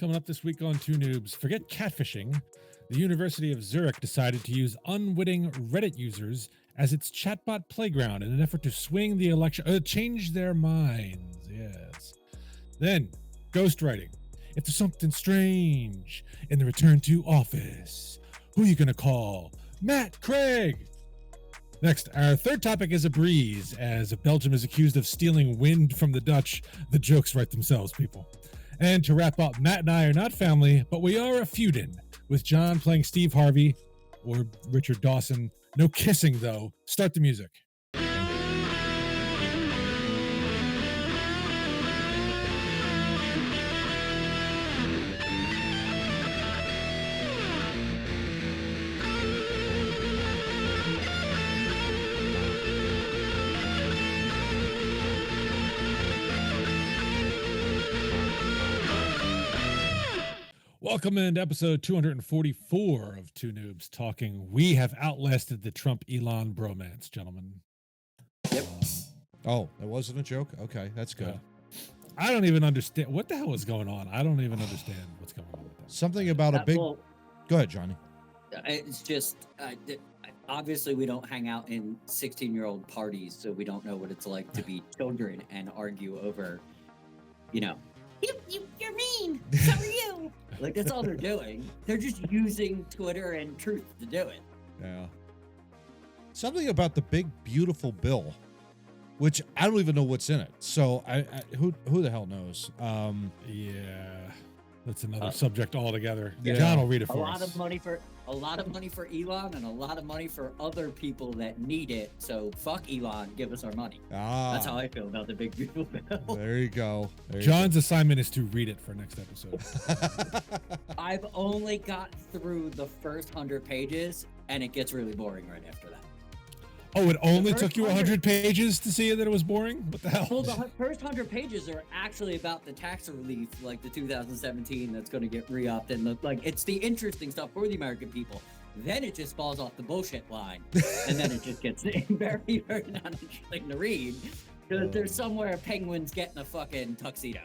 Coming up this week on Two Noobs, forget catfishing. The University of Zurich decided to use unwitting Reddit users as its chatbot playground in an effort to swing the election, change their minds. Yes. Then, ghostwriting. If there's something strange in the return to office, who are you going to call? Matt Craig. Next, our third topic is a breeze. As Belgium is accused of stealing wind from the Dutch, the jokes write themselves, people. And to wrap up, Matt and I are not family, but we are a feudin', with John playing Steve Harvey or Richard Dawson. No kissing, though. Start the music. Welcome into episode 244 of Two Noobs Talking. We have outlasted the Trump-Elon bromance, gentlemen. Yep. Oh, that wasn't a joke? Okay, that's good. I don't even understand. What the hell is going on? I don't even understand what's going on with that. Something about a big... Well, Go ahead, Johnny. it's just, obviously we don't hang out in 16-year-old parties, so we don't know what it's like to be children and argue over, you're mean. So are you. Like, that's all they're doing. They're just using Twitter and Truth to do it. Yeah. Something about the big, beautiful bill, which I don't even know what's in it. So who the hell knows? Yeah, that's another subject altogether. Yeah. John will read it for A us. lot of money for Elon and a lot of money for other people that need it. So fuck Elon, give us our money. That's how I feel about the big beautiful bill. There you go. John's assignment is to read it for next episode. I've only got through the first 100 pages, and it gets really boring right after that. Oh, it only first took you 100 pages to see that it was boring? What the hell? Well, the first 100 pages are actually about the tax relief, like the 2017 that's going to get re-upped, and it's the interesting stuff for the American people. Then it just falls off the bullshit line, and then it just gets very, very not interesting to read, because there's somewhere penguins getting a fucking tuxedo.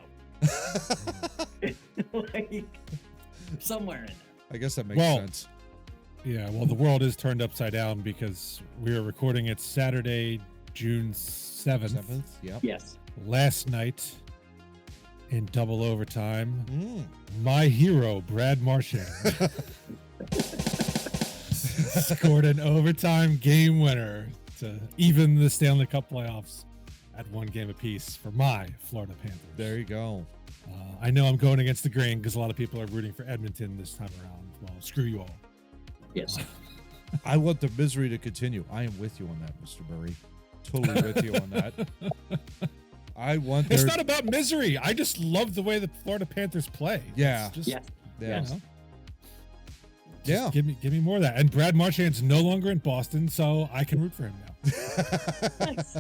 Somewhere in there. I guess that makes sense. Yeah, well, the world is turned upside down because we are recording it Saturday, June 7th. Yep. Yes. Last night, in double overtime, my hero, Brad Marchand, scored an overtime game winner to even the Stanley Cup playoffs at one game apiece for my Florida Panthers. There you go. I know I'm going against the grain because a lot of people are rooting for Edmonton this time around. Well, screw you all. Yes. I want the misery to continue. I am with you on that, Mr. Murray. Totally with you on that. It's not about misery. I just love the way the Florida Panthers play. Yeah. Just, Yeah. Yeah. Give me more of that. And Brad Marchand's no longer in Boston, so I can root for him now. Nice.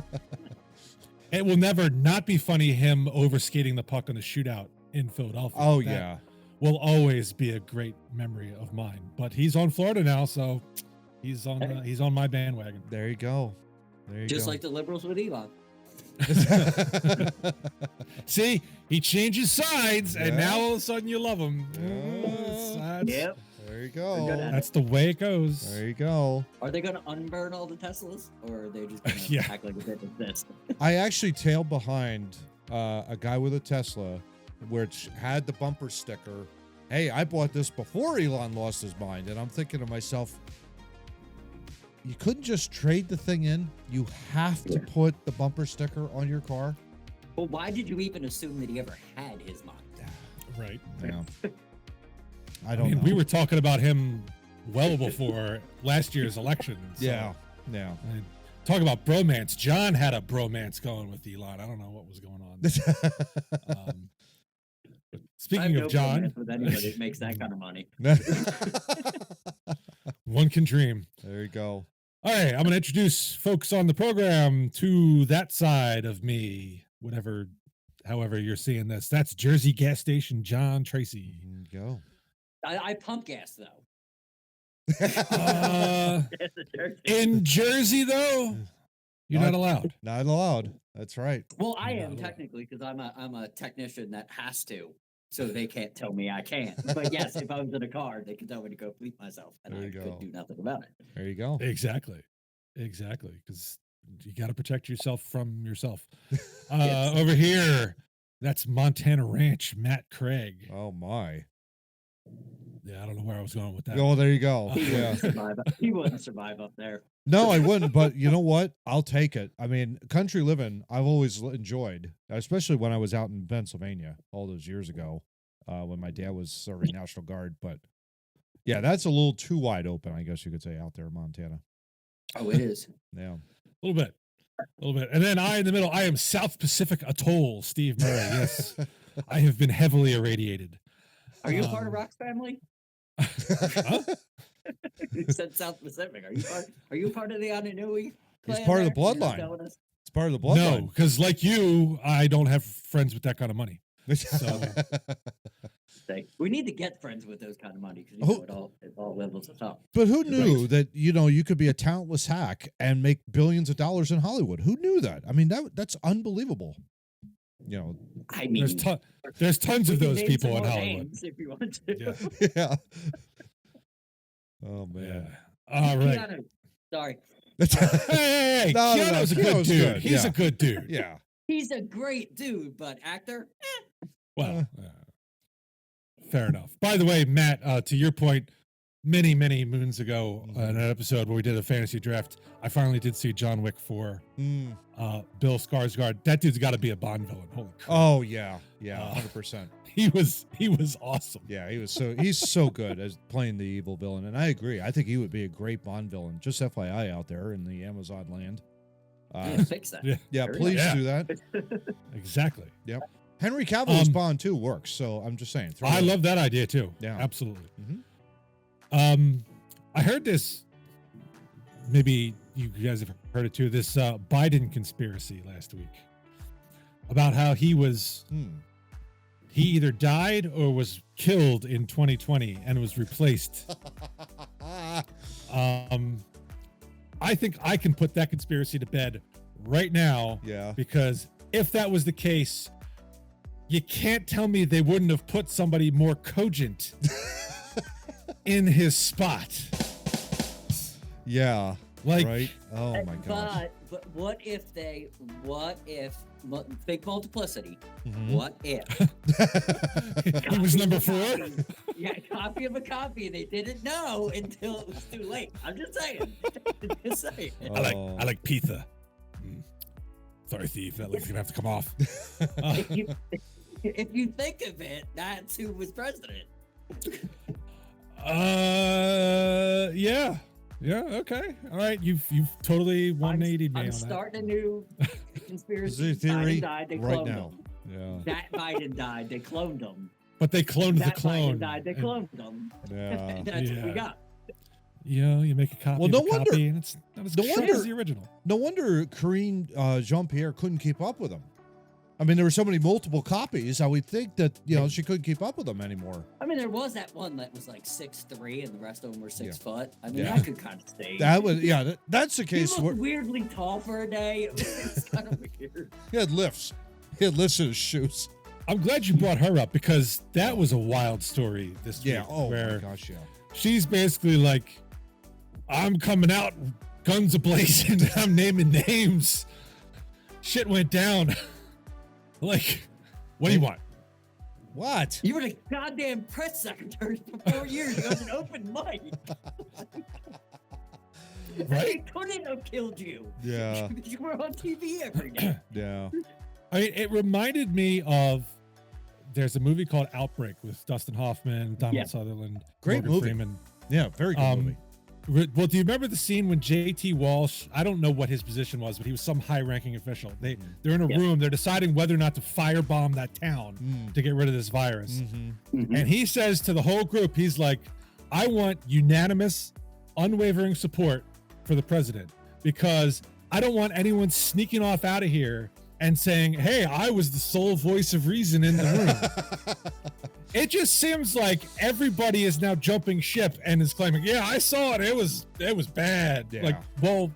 It will never not be funny him overskating the puck on the shootout in Philadelphia. Oh, that yeah. will always be a great memory of mine. But he's on Florida now, so he's on my bandwagon. There you go. Just like the liberals with Elon. See, he changes sides, and now all of a sudden you love him. Yep. There you go. That's the way it goes. There you go. Are they going to unburn all the Teslas, or are they just going to act like a bit of this? I actually tailed behind a guy with a Tesla, which had the bumper sticker. Hey, I bought this before Elon lost his mind. And I'm thinking to myself, you couldn't just trade the thing in. You have to put the bumper sticker on your car. Well, why did you even assume that he ever had his mind? Right. Yeah. I mean, know. We were talking about him well before last year's election. So, yeah. Talk about bromance. John had a bromance going with Elon. I don't know what was going on. But speaking of John, with anybody that makes that kind of money. One can dream. There you go. All right, I'm going to introduce folks on the program to that side of me, however you're seeing this. That's Jersey gas station John Tracy. There you go. I pump gas though. In Jersey though, you're not allowed. Not allowed. That's right. Well, I am technically because I'm a technician that has to. so they can't tell me I can't. But yes, if I was in a car, they could tell me to go bleep myself, and There I you could go. do nothing about it. There you go. Exactly. Because you got to protect yourself from yourself. Yes. Over here, that's Montana Ranch, Matt Craig. Oh my. Yeah, I don't know where I was going with that. Oh, there you go. He Yeah. wouldn't survive. He wouldn't survive up there. No, I wouldn't. But you know what? I'll take it. I mean, country living, I've always enjoyed, especially when I was out in Pennsylvania all those years ago, when my dad was serving National Guard. But yeah, that's a little too wide open, I guess you could say, out there in Montana. Oh, it is. Yeah. A little bit. And then I in the middle, I am South Pacific Atoll, Steve Murray. Yes. I have been heavily irradiated. Are you a part of Rock's family? Huh? You said South Pacific. Are you part of the Ananui? He's part of the bloodline. It's part of the bloodline. No, because like you, I don't have friends with that kind of money. So We need to get friends with those kind of money because it all levels us up. But who knew that, you could be a talentless hack and make billions of dollars in Hollywood? Who knew that? I mean, that's unbelievable. I mean, there's tons of we can those name people some in more Hollywood. names if you want to. Yeah. Yeah. Oh man. All right. Keanu, sorry. Hey, No, Keanu's a good Keanu's dude. good, He's yeah. a good dude. Yeah. He's a great dude, but actor? Well, fair enough. By the way, Matt, to your point, many moons ago, in an episode where we did a fantasy draft, I finally did see John Wick 4. Bill Skarsgård. That dude's got to be a Bond villain. Holy crap! Oh yeah. Yeah. 100%. He was awesome. Yeah, he's so good as playing the evil villain, and I agree. I think he would be a great Bond villain. Just FYI, out there in the Amazon land. Yeah, fix that. Yeah, Hurry please up. do that. Exactly. Yep. Henry Cavill's Bond too works. So I'm just saying. I love that idea too. Yeah. Absolutely. Mhm. I heard this. Maybe you guys have heard it too. This Biden conspiracy last week about how he was. He either died or was killed in 2020 and was replaced. I think I can put that conspiracy to bed right now. Yeah. Because if that was the case, you can't tell me they wouldn't have put somebody more cogent in his spot. Yeah. Like, right. Oh my gosh. But what if fake multiplicity? Mhm. What if he was number 4. Yeah, copy of a copy. They didn't know until it was too late. I'm just saying. Just saying. I like pizza. Sorry, Steve. That leg's gonna have to come off. If you think of it, that's who was president. Yeah. Okay. All right. You've totally 180'd me on I'm that. starting a new conspiracy theory Biden died, they right cloned now. him. Yeah. That Biden died, they cloned him. But they cloned the That clone. Biden died, they and, cloned him. Yeah. That's what we got. You make a copy Well, of no a wonder- copy, and it's not as no sharp wonder- as the original. No wonder Karine Jean-Pierre couldn't keep up with him. I mean, there were so many multiple copies. I would think that she couldn't keep up with them anymore. I mean, there was that one that was like 6'3", and the rest of them were 6 foot. I mean, Yeah. I could kind of see. That was that's the He case. looked Where weirdly tall for a day. It was kind of weird. he had lifts. He had lifts in his shoes. I'm glad you brought her up because that was a wild story this Yeah. week. Oh where my gosh. Yeah. she's basically like, I'm coming out, guns ablazing, I'm naming names. Shit went down. Like, what do you want? What? You were the goddamn press secretary for 4 years. You got an open mic. They Right? couldn't have killed you. Yeah. You were on TV every day. Yeah. I mean, it reminded me of there's a movie called Outbreak with Dustin Hoffman, Donald Yeah. Sutherland, Great Morgan movie. Freeman. Yeah. Very good movie. Well, do you remember the scene when J.T. Walsh, I don't know what his position was, but he was some high-ranking official. They're in a room, they're deciding whether or not to firebomb that town to get rid of this virus. And he says to the whole group, he's like, I want unanimous, unwavering support for the president because I don't want anyone sneaking off out of here and saying, hey, I was the sole voice of reason in the room. It just seems like everybody is now jumping ship and is claiming, yeah, I saw it. It was bad. Yeah. Like, well,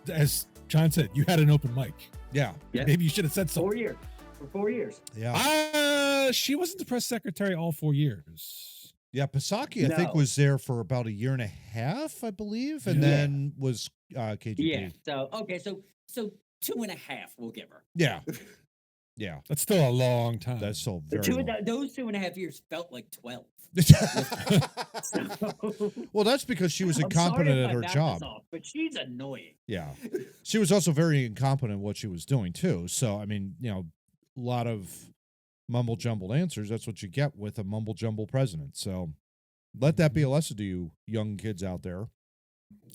as John said, you had an open mic. Yeah. Yeah. Maybe you should have said something. 4 years. For 4 years. Yeah. She wasn't the press secretary all 4 years. Yeah, Psaki, I think, No. was there for about a year and a half, I believe, and Yeah. then was KGB. Yeah. So okay. So 2.5 we'll give her. Yeah. Yeah. That's still a long time. That's so The very long. those 2.5 years felt like 12. So, Well, that's because she was I'm sorry incompetent if at my her math is job. off, but she's annoying. Yeah. She was also very incompetent in what she was doing, too. So, I mean, a lot of mumble jumbled answers. That's what you get with a mumble jumble president. So, let that be a lesson to you young kids out there.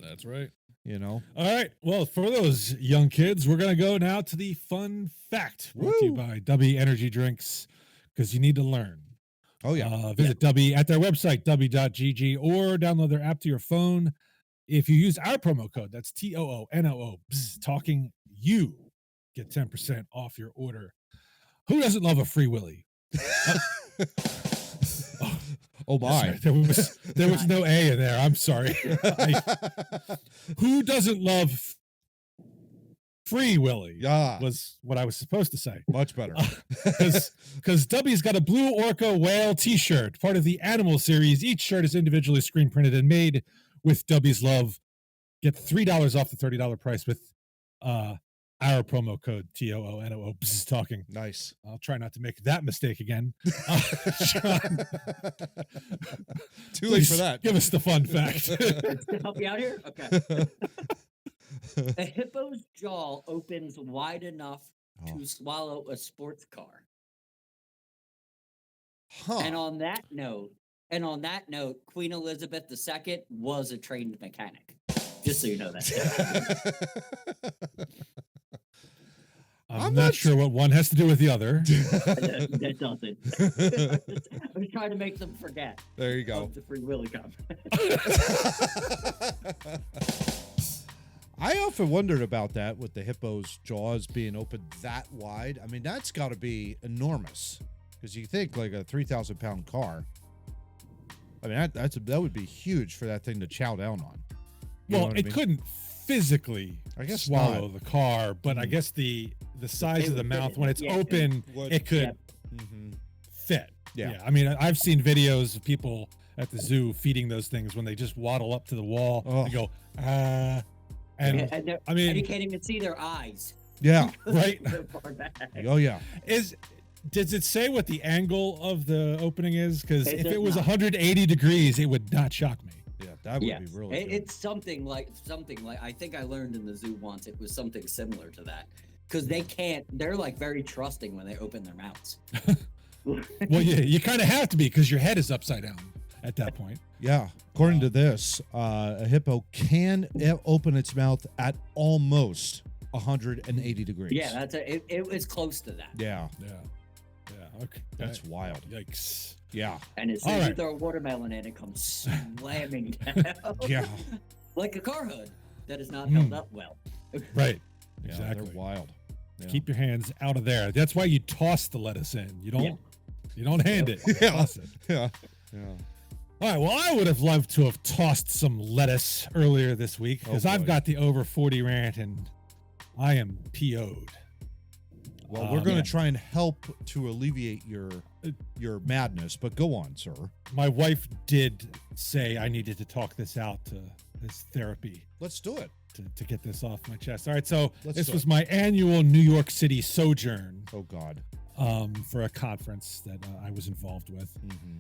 That's right. All right. Well, for those young kids, we're going to go now to the fun fact brought to you by Dubby Energy Drinks, because you need to learn. Oh, yeah. Visit Dubby at their website, dubby.gg, or download their app to your phone. If you use our promo code, that's TOONOO, talking, you get 10% off your order. Who doesn't love a free willy? Oh, my. Sorry, there was no A in there. I'm sorry. Who doesn't love free willy? Yeah. Was what I was supposed to say. Much better. Because Dubby's got a blue orca whale t-shirt, part of the animal series. Each shirt is individually screen printed and made with Dubby's love. Get $3 off the $30 price with our promo code TOONOO. Talking. Nice. I'll try not to make that mistake again. Sean, Too late for that. Give us the fun fact. To help you out here? Okay. A hippo's jaw opens wide enough to swallow a sports car. Huh. And on that note, Queen Elizabeth II was a trained mechanic. Just so you know that. I'm not sure what one has to do with the other. That doesn't. I was trying to make them forget. There you go. Of the Free Willy comment. I often wondered about that with the hippo's jaws being open that wide. I mean, that's got to be enormous, because you think like a 3,000-pound car. I mean, that would be huge for that thing to chow down on. You know Well, what it I mean? couldn't physically swallow the car, but I guess the size of the mouth, when it's open, it could fit. Yeah. I mean, I've seen videos of people at the zoo feeding those things when they just waddle up to the wall and go, and I mean, and you can't even see their eyes. Yeah. Right. Oh, yeah. Does it say what the angle of the opening is? Because if does it was not. 180 degrees, it would not shock me. Yeah, that would be really good. It's something like I think I learned in the zoo once. It was something similar to that, because they're like very trusting when they open their mouths. Well, yeah, you kind of have to be, because your head is upside down at that point. Yeah. According to this, a hippo can open its mouth at almost 180 degrees. Yeah, it was close to that. Yeah. Okay. That's wild. Yikes. Yeah. And as soon as you throw a watermelon in, it comes slamming down. Yeah. Like a car hood that is not held up well. Right. Yeah, Exactly. they're wild. Yeah. Keep your hands out of there. That's why you toss the lettuce in. You don't hand it. You Yeah. toss it. Yeah. All right. Well, I would have loved to have tossed some lettuce earlier this week, because I've got the over 40 rant and I am PO'd. Well, we're going to try and help to alleviate your madness, but go on, sir. My wife did say I needed to talk this out to this therapy. Let's do it. To get this off my chest. All right. So this was do my annual New York City sojourn. Oh, God. For a conference that I was involved with. Mm-hmm.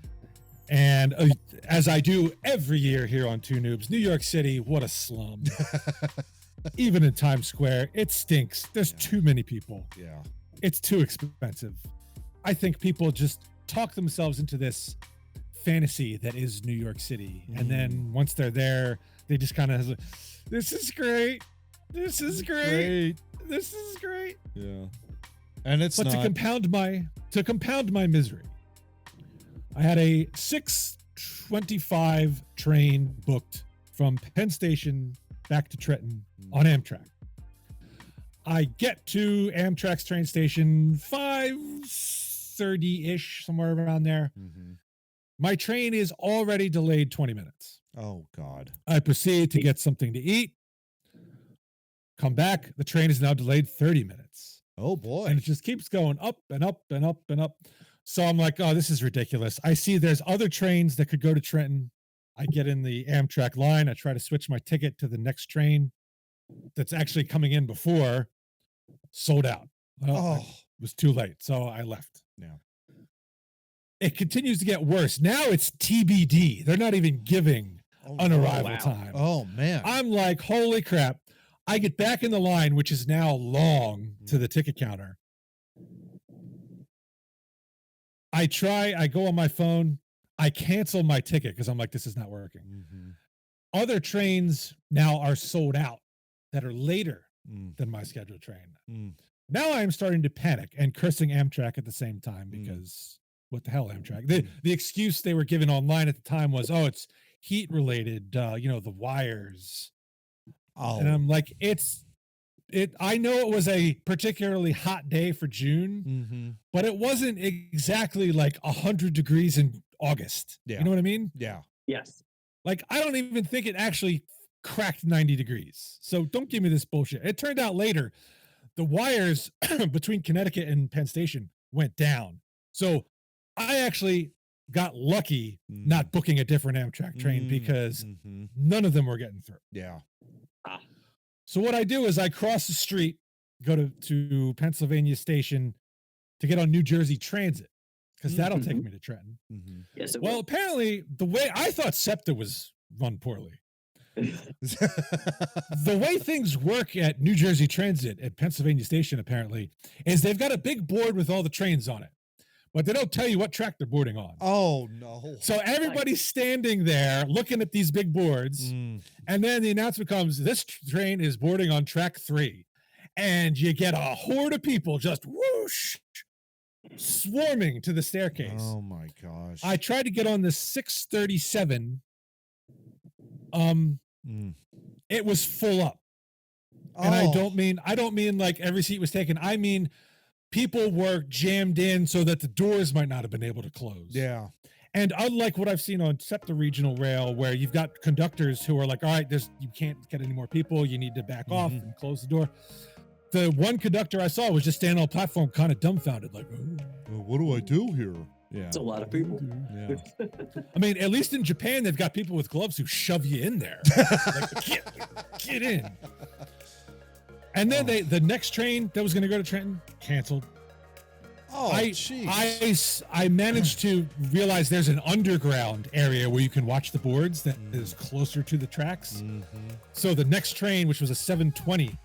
And as I do every year here on Two Noobs, New York City, what a slum. Even in Times Square, it stinks. There's too many people. Yeah. It's too expensive. I think people just talk themselves into this fantasy that is New York City. And then once they're there, they just kind of, this is great. This is great. This is great. Yeah. And it's but not. to compound my misery, I had a 6:25 train booked from Penn Station back to Trenton on Amtrak. I get to Amtrak's train station 5:30-ish, somewhere around there. Mm-hmm. My train is already delayed 20 minutes. Oh, God. I proceed to get something to eat. Come back. The train is now delayed 30 minutes. Oh, boy. And it just keeps going up and up and up and up. So I'm like, oh, this is ridiculous. I see there's other trains that could go to Trenton. I get in the Amtrak line. I try to switch my ticket to the next train that's actually coming in before. Sold out. Well, it was too late. So I left. Yeah. It continues to get worse. Now it's TBD. They're not even giving an arrival time. Oh, man. I'm like, holy crap. I get back in the line, which is now long to the ticket counter. I go on my phone. I cancel my ticket because I'm like, this is not working. Mm-hmm. Other trains now are sold out that are later than my scheduled train. Now I'm starting to panic and cursing Amtrak at the same time because what the hell, Amtrak? The excuse they were given online at the time was, oh, it's heat related, the wires. Oh. And I'm like, I know it was a particularly hot day for June, but it wasn't exactly like 100 degrees in August. Yeah. You know what I mean? Yeah. Yes. Like, I don't even think it actually cracked 90 degrees. So don't give me this bullshit. It turned out later, the wires between Connecticut and Penn Station went down. So I actually got lucky not booking a different Amtrak train because none of them were getting through. Yeah. So what I do is I cross the street, go to Pennsylvania Station to get on New Jersey Transit because that'll take me to Trenton. Yes, well, apparently the way I thought SEPTA was run poorly. The way things work at New Jersey Transit at Pennsylvania Station apparently is they've got a big board with all the trains on it, but they don't tell you what track they're boarding on. Oh, no. So everybody's standing there looking at these big boards, and then the announcement comes, this train is boarding on track 3. And you get a horde of people just whoosh, swarming to the staircase. Oh, my gosh. I tried to get on the 637. It was full up. And I don't mean like every seat was taken. I mean, people were jammed in so that the doors might not have been able to close. Yeah. And unlike what I've seen on SEPTA Regional Rail, where you've got conductors who are like, all right, you can't get any more people. You need to back off and close the door. The one conductor I saw was just standing on the platform, kind of dumbfounded, like, what do I do here? Yeah. It's a lot of people. Yeah. I mean, at least in Japan, they've got people with gloves who shove you in there. Like, get in. And then the next train that was going to go to Trenton canceled. Oh, jeez. I managed to realize there's an underground area where you can watch the boards that is closer to the tracks. So the next train, which was a 720,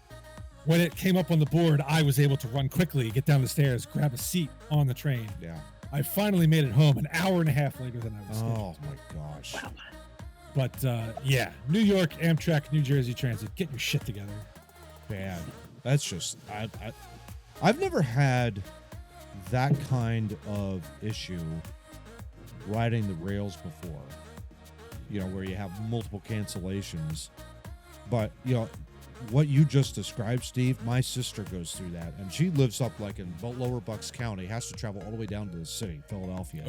when it came up on the board, I was able to run quickly, get down the stairs, grab a seat on the train. Yeah. I finally made it home an hour and a half later than I was scheduled. Oh, my gosh. Wow. But, yeah, New York, Amtrak, New Jersey Transit, get your shit together. Bad. That's just, I've never had that kind of issue riding the rails before, where you have multiple cancellations. But, what you just described, Steve, my sister goes through that, and she lives up like in Lower Bucks County, has to travel all the way down to the city, Philadelphia,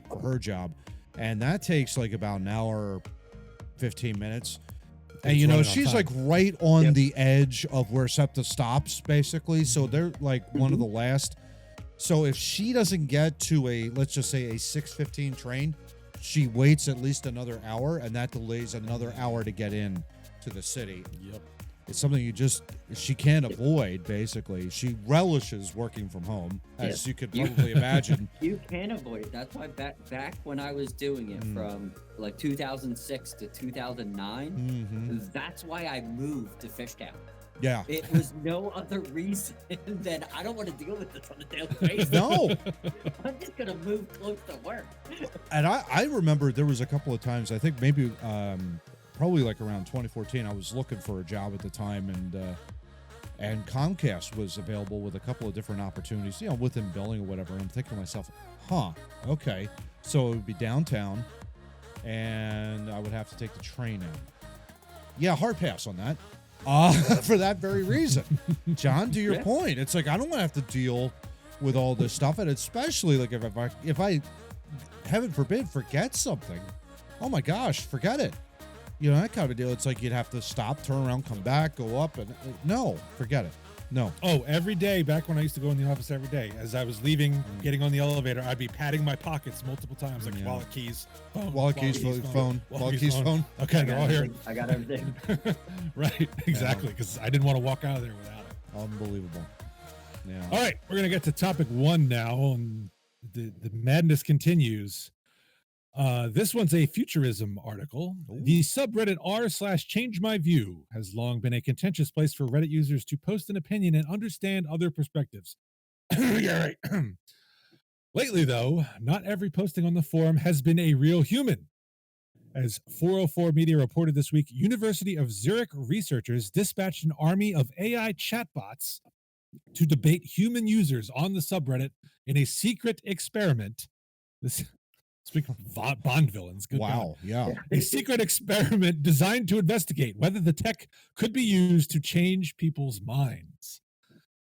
for her job. And that takes like about an hour, 15 minutes. And, she's like right on the edge of where SEPTA stops, basically. So they're like one of the last. So if she doesn't get to let's just say a 6:15 train, she waits at least another hour, and that delays another hour to get in to the city. Yep. It's something she can't avoid, basically. She relishes working from home, as you could probably imagine. You can avoid it. That's why back when I was doing it from like 2006 to 2009, that's why I moved to Fishtown. Yeah. It was no other reason than I don't want to deal with this on a daily basis. No. I'm just going to move close to work. And I remember there was a couple of times, I think maybe probably like around 2014, I was looking for a job at the time, and Comcast was available with a couple of different opportunities, within billing or whatever. And I'm thinking to myself, okay. So it would be downtown, and I would have to take the train in. Yeah, hard pass on that. For that very reason. John, to your point, it's like, I don't want to have to deal with all this stuff. And especially like if I, heaven forbid, forget something, oh my gosh, forget it. That kind of a deal. It's like you'd have to stop, turn around, come back, go up, and no, forget it. No. Oh, every day back when I used to go in the office every day, as I was leaving, getting on the elevator, I'd be patting my pockets multiple times, like wallet keys, phone, wallet keys, phone. Okay, they're all here. I got everything. Right, exactly, because I didn't want to walk out of there without it. Unbelievable. Yeah. All right, we're gonna get to topic 1 now, and the madness continues. This one's a futurism article. Ooh. The subreddit r/change my view has long been a contentious place for Reddit users to post an opinion and understand other perspectives. Yeah, right. Lately, though, not every posting on the forum has been a real human. As 404 Media reported this week, University of Zurich researchers dispatched an army of AI chatbots to debate human users on the subreddit in a secret experiment. This, speaking of Bond villains, good Wow. God. Yeah. A secret experiment designed to investigate whether the tech could be used to change people's minds.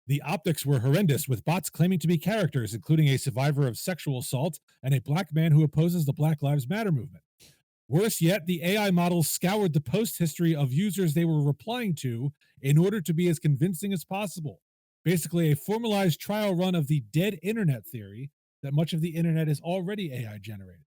The optics were horrendous, with bots claiming to be characters, including a survivor of sexual assault and a black man who opposes the Black Lives Matter movement. Worse yet, the AI models scoured the post history of users they were replying to in order to be as convincing as possible. Basically, a formalized trial run of the dead internet theory that much of the internet is already AI generated.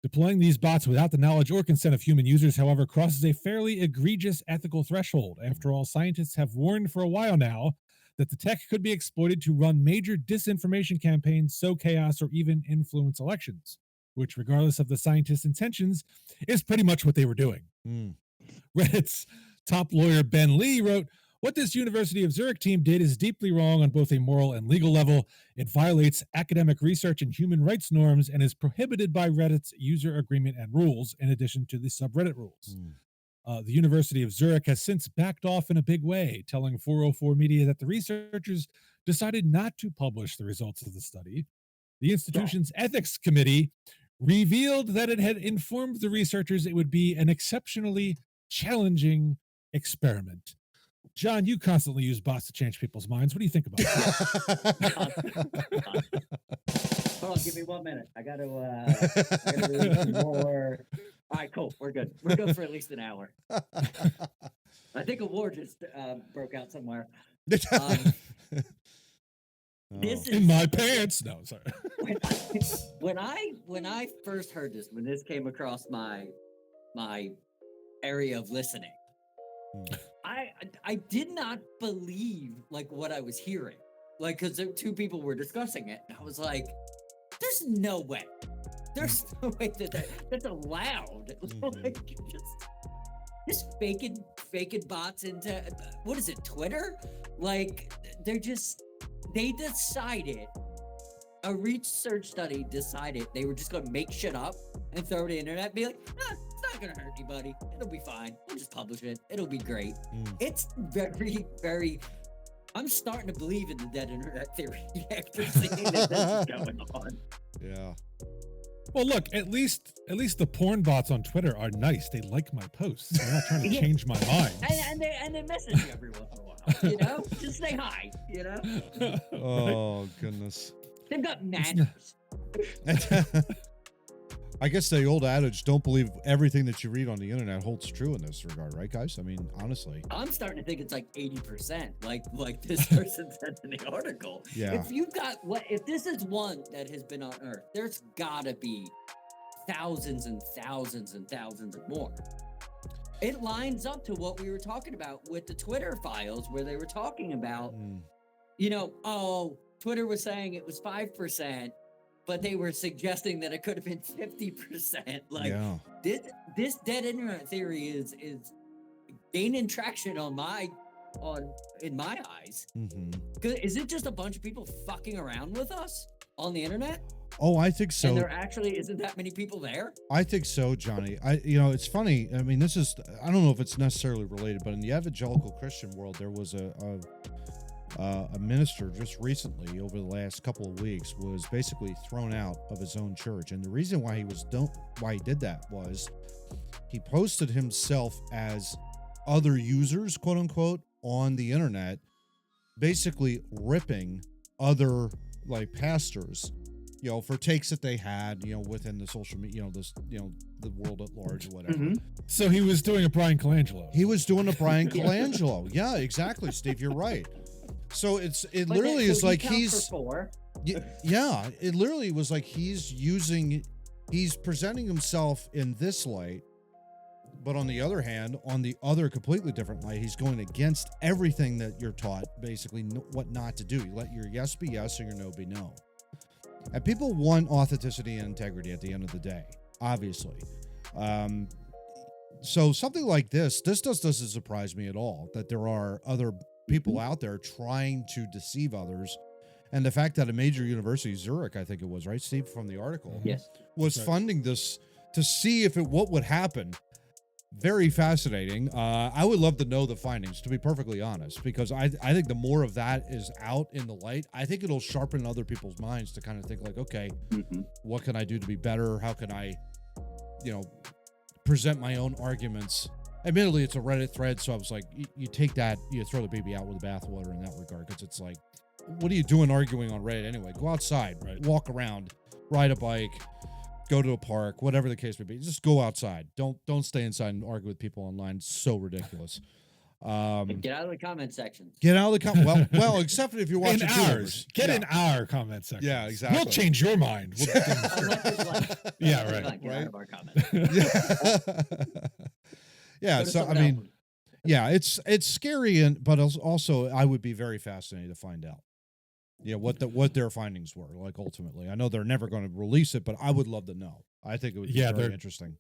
Deploying these bots without the knowledge or consent of human users, however, crosses a fairly egregious ethical threshold. After all, scientists have warned for a while now that the tech could be exploited to run major disinformation campaigns, sow chaos, or even influence elections, which, regardless of the scientists' intentions, is pretty much what they were doing. Reddit's top lawyer Ben Lee wrote, "What this University of Zurich team did is deeply wrong on both a moral and legal level. It violates academic research and human rights norms and is prohibited by Reddit's user agreement and rules, in addition to the subreddit rules." The University of Zurich has since backed off in a big way, telling 404 Media that the researchers decided not to publish the results of the study. The institution's ethics committee revealed that it had informed the researchers it would be an exceptionally challenging experiment. John, you constantly use bots to change people's minds. What do you think about that? Hold on, give me 1 minute. I gotta read some more. All right, cool. We're good. We're good for at least an hour. I think a war just broke out somewhere. This is In my pants. No, sorry. when I first heard this, when this came across my area of listening, I did not believe like what I was hearing, like because two people were discussing it, and I was like, "There's no way. There's no way that's allowed." Like just faking bots into what is it, Twitter? Like they decided. A research study decided they were just gonna make shit up and throw it on the internet and be like, it's not gonna hurt anybody. It'll be fine. We'll just publish it. It'll be great. It's very, very. I'm starting to believe in the dead internet theory after seeing that this is going on. Yeah. Well, look, at least the porn bots on Twitter are nice. They like my posts. They're not trying to change my mind. And they message you every once in a while. You know, just say hi. You know. Oh goodness. They've got manners. I guess the old adage, don't believe everything that you read on the internet holds true in this regard, right, guys? I mean, honestly. I'm starting to think it's like 80%, like this person said in the article. Yeah. If this is one that has been on Earth, there's gotta be thousands and thousands and thousands of more. It lines up to what we were talking about with the Twitter files, where they were talking about, Twitter was saying it was 5%, but they were suggesting that it could have been 50%. Like this dead internet theory is gaining traction in my eyes. Is it just a bunch of people fucking around with us on the internet? Oh, I think so. And there actually isn't that many people there? I think so, Johnny. It's funny. I mean, I don't know if it's necessarily related, but in the evangelical Christian world, there was a minister just recently, over the last couple of weeks, was basically thrown out of his own church. And the reason why he did that was he posted himself as other users, quote unquote, on the internet, basically ripping other like pastors, for takes that they had, within the social media, the world at large or whatever. So he was doing a Brian Colangelo. He was doing a Brian Colangelo. Yeah, exactly, Steve. You're right. So it But literally then- is so he like counts he's for 4. yeah, it literally was like he's presenting himself in this light, but on the other hand, on the other completely different light, he's going against everything that you're taught, basically what not to do. You let your yes be yes and your no be no. And people want authenticity and integrity at the end of the day, obviously. So something like this just doesn't surprise me at all, that there are other people out there trying to deceive others. And the fact that a major university, Zurich, I think it was, right, Steve, from the article, Yes. was Right. funding this to see what would happen. Very fascinating. I would love to know the findings, to be perfectly honest, because I think the more of that is out in the light, I think it'll sharpen other people's minds to kind of think like, okay, what can I do to be better? How can I, present my own arguments? Admittedly, it's a Reddit thread, so I was like, you take that, you throw the baby out with the bathwater in that regard, because it's like, what are you doing arguing on Reddit anyway? Go outside, Right. walk around, ride a bike, go to a park, whatever the case may be. Just go outside. Don't stay inside and argue with people online. It's so ridiculous. Get out of the comment section. Get out of the well, except if you're watching In Too ours. Noobs. Get Yeah. in our comment section. Yeah, exactly. We'll change your mind. We'll Unless it's like, Yeah, unless it's right. like, get Right. out of our comment. Yeah, Go to so I something mean, else. yeah, it's scary, but also I would be very fascinated to find out. Yeah, what their findings were, like, ultimately. I know they're never going to release it, but I would love to know. I think it would be Yeah, very they're- interesting.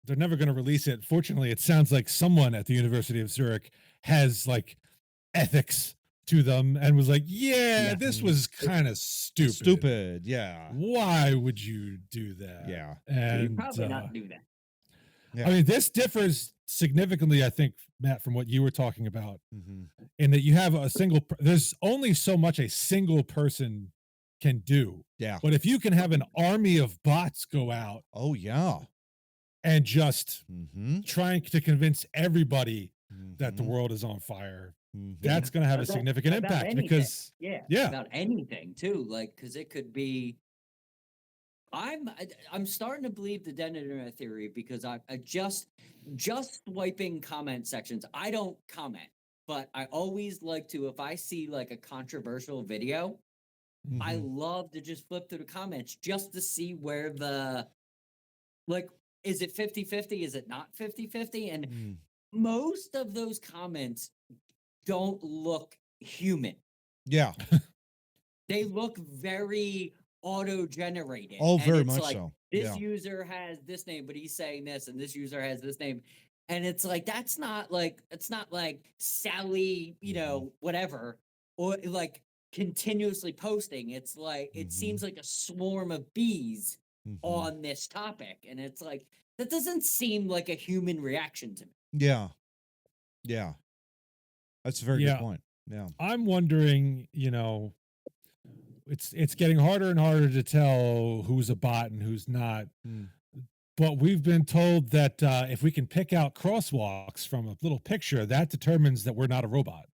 They're never going to release it. Fortunately, it sounds like someone at the University of Zurich has like ethics to them and was like, yeah. This was kind of stupid. Stupid, yeah. Why would you do that? Yeah. And Probably not do that. Yeah. I mean, this differs significantly, I think, Matt, from what you were talking about, Mhm. in that you have there's only so much a single person can do. Yeah. But if you can have an army of bots go out Oh, yeah. and just Mm-hmm. trying to convince everybody that the world is on fire, that's going to have a About- significant about impact, anything. because Yeah. Yeah. About anything too, like, because it could be. I'm starting to believe the dead internet theory, because I just swiping comment sections. I don't comment, but I always like to, if I see like a controversial video, I love to just flip through the comments just to see where is it 50-50? Is it not 50-50? And most of those comments don't look human. Yeah. They look very auto-generated. Oh, and very it's much like, so. This Yeah. user has this name, but he's saying this, and this user has this name. And it's like, it's not like Sally, whatever, or like continuously posting. It's like, it seems like a swarm of bees on this topic. And it's like, that doesn't seem like a human reaction to me. Yeah. Yeah. That's a very Yeah. good point. Yeah. I'm wondering, it's getting harder and harder to tell who's a bot and who's not. But we've been told that if we can pick out crosswalks from a little picture, that determines that we're not a robot.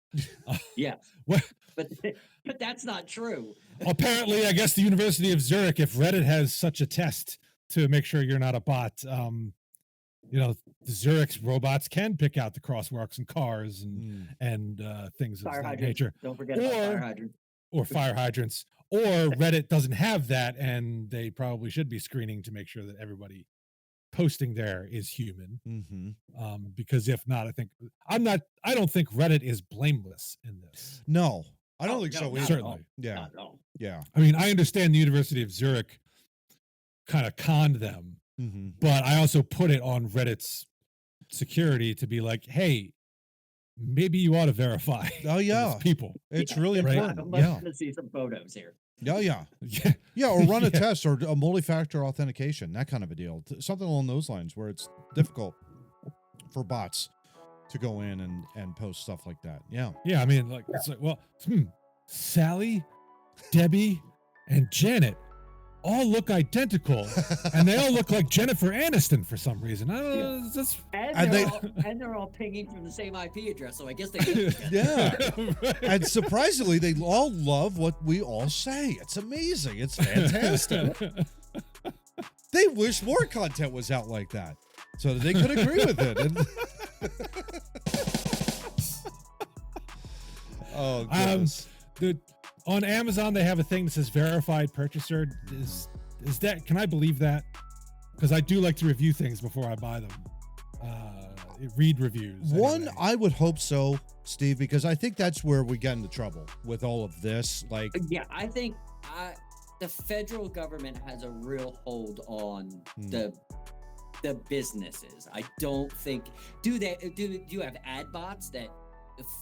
Yeah. Well, But that's not true. apparently, I guess the University of Zurich, if Reddit has such a test to make sure you're not a bot, the Zurich's robots can pick out the crosswalks and cars and things of Fire that hydrants. nature, Don't forget about fire Or- hydrants. or fire hydrants, or Reddit doesnn't have that, and they probably should be screening to make sure that everybody posting there is human. Because if not, I don't think Reddit is blameless in this. No, I don't Oh, think no, so not either. at Certainly. Yeah. Not at all. Yeah. I mean, I understand the University of Zurich kind of conned them, but I also put it on Reddit's security to be like, hey, maybe you ought to verify Oh, these yeah. people. It's really Right. important. I'm Yeah. going to see some photos here. Yeah. Yeah. Yeah. Yeah. Or run a Yeah. test or a multi-factor authentication, that kind of a deal. Something along those lines where it's difficult for bots to go in and post stuff like that. Yeah. Yeah, I mean, like, it's like, well, Sally, Debbie, and Janet all look identical, and they all look like Jennifer Aniston for some reason. I don't know. It's just, And, And they're all pinging from the same IP address, so I guess they do. Yeah. Right. And surprisingly, they all love what we all say. It's amazing. It's fantastic. They wish more content was out like that so that they could agree with it. And oh, goodness. on Amazon they have a thing that says verified purchaser. Is that? Can I believe that? Because I do like to review things before I buy them. Read reviews. One, anyway. I would hope so, Steve, because I think that's where we get into trouble with all of this. Like, Yeah, I think the federal government has a real hold on the businesses. I don't think do you have ad bots that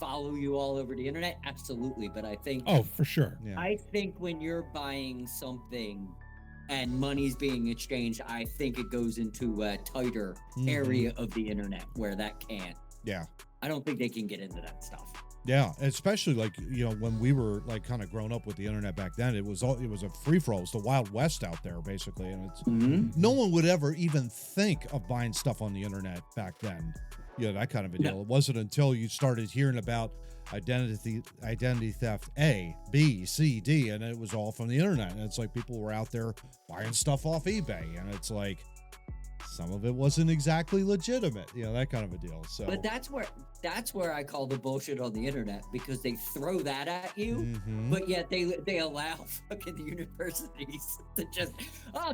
follow you all over the internet? Absolutely, but I think for sure. yeah. I think when you're buying something and money's being exchanged, I think it goes into a tighter area of the internet where that can't. Yeah. I don't think they can get into that stuff. Yeah, especially like, you know, when we were like kind of grown up with the internet back then, it was a free for all. It's the Wild West out there basically, and it's no one would ever even think of buying stuff on the internet back then. Yeah, that kind of a deal. No. It wasn't until you started hearing about identity theft A, B, C, D, and it was all from the internet. And it's like people were out there buying stuff off eBay, and it's like some of it wasn't exactly legitimate, you know, that kind of a deal. So, but that's where I call the bullshit on the internet, because they throw that at you, but yet they allow fucking universities to just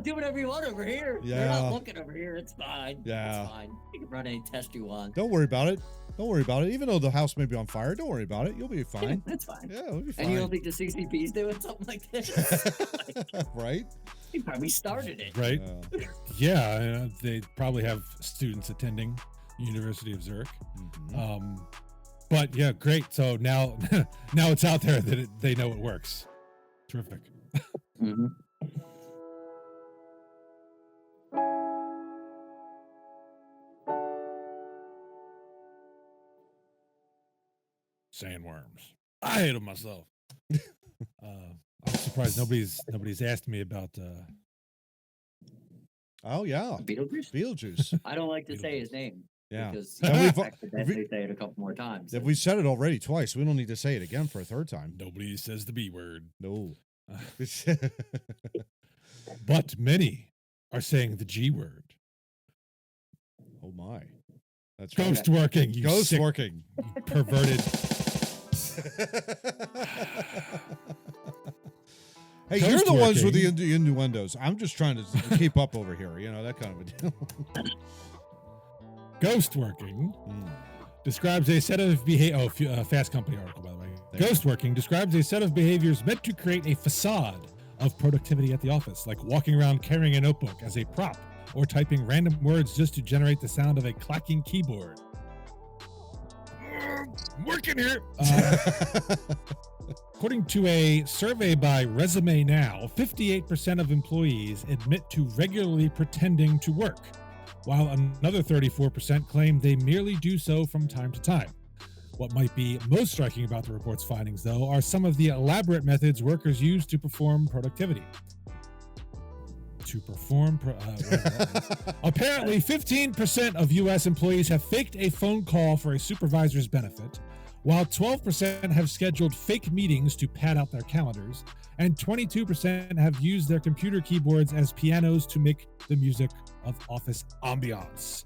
do whatever you want over here. They're not looking over here. It's fine. Yeah, it's fine. You can run any test you want. Don't worry about it. Don't worry about it. Even though the house may be on fire, don't worry about it. You'll be fine. That's fine. Yeah, it'll be fine. And you don't think the CCP's doing something like this? Right? He probably started it. Right? Yeah, they probably have students attending University of Zurich. But yeah, great. So now it's out there that they know it works. Terrific. Sandworms. I hate them myself. I'm surprised nobody's asked me about oh yeah, Beetlejuice. I don't like to say his name. Yeah, Because and they say it a couple more times. If we said it already twice, we don't need to say it again for a third time. Nobody says the B word. No. But many are saying the G word. Oh my. That's Ghost working. You Ghost sick, working. you perverted. Hey, Ghost you're the ones with working. the innuendos. I'm just trying to keep up over here. You know, that kind of a deal. Ghost working describes a set of Fast Company article, by the way. Ghost working describes a set of behaviors meant to create a facade of productivity at the office, like walking around carrying a notebook as a prop or typing random words just to generate the sound of a clacking keyboard. I'm working here. According to a survey by Resume Now, 58% of employees admit to regularly pretending to work, while another 34% claim they merely do so from time to time. What might be most striking about the report's findings, though, are some of the elaborate methods workers use to perform productivity. Apparently, 15% of U.S. employees have faked a phone call for a supervisor's benefit, while 12% have scheduled fake meetings to pad out their calendars, and 22% have used their computer keyboards as pianos to make the music of office ambiance.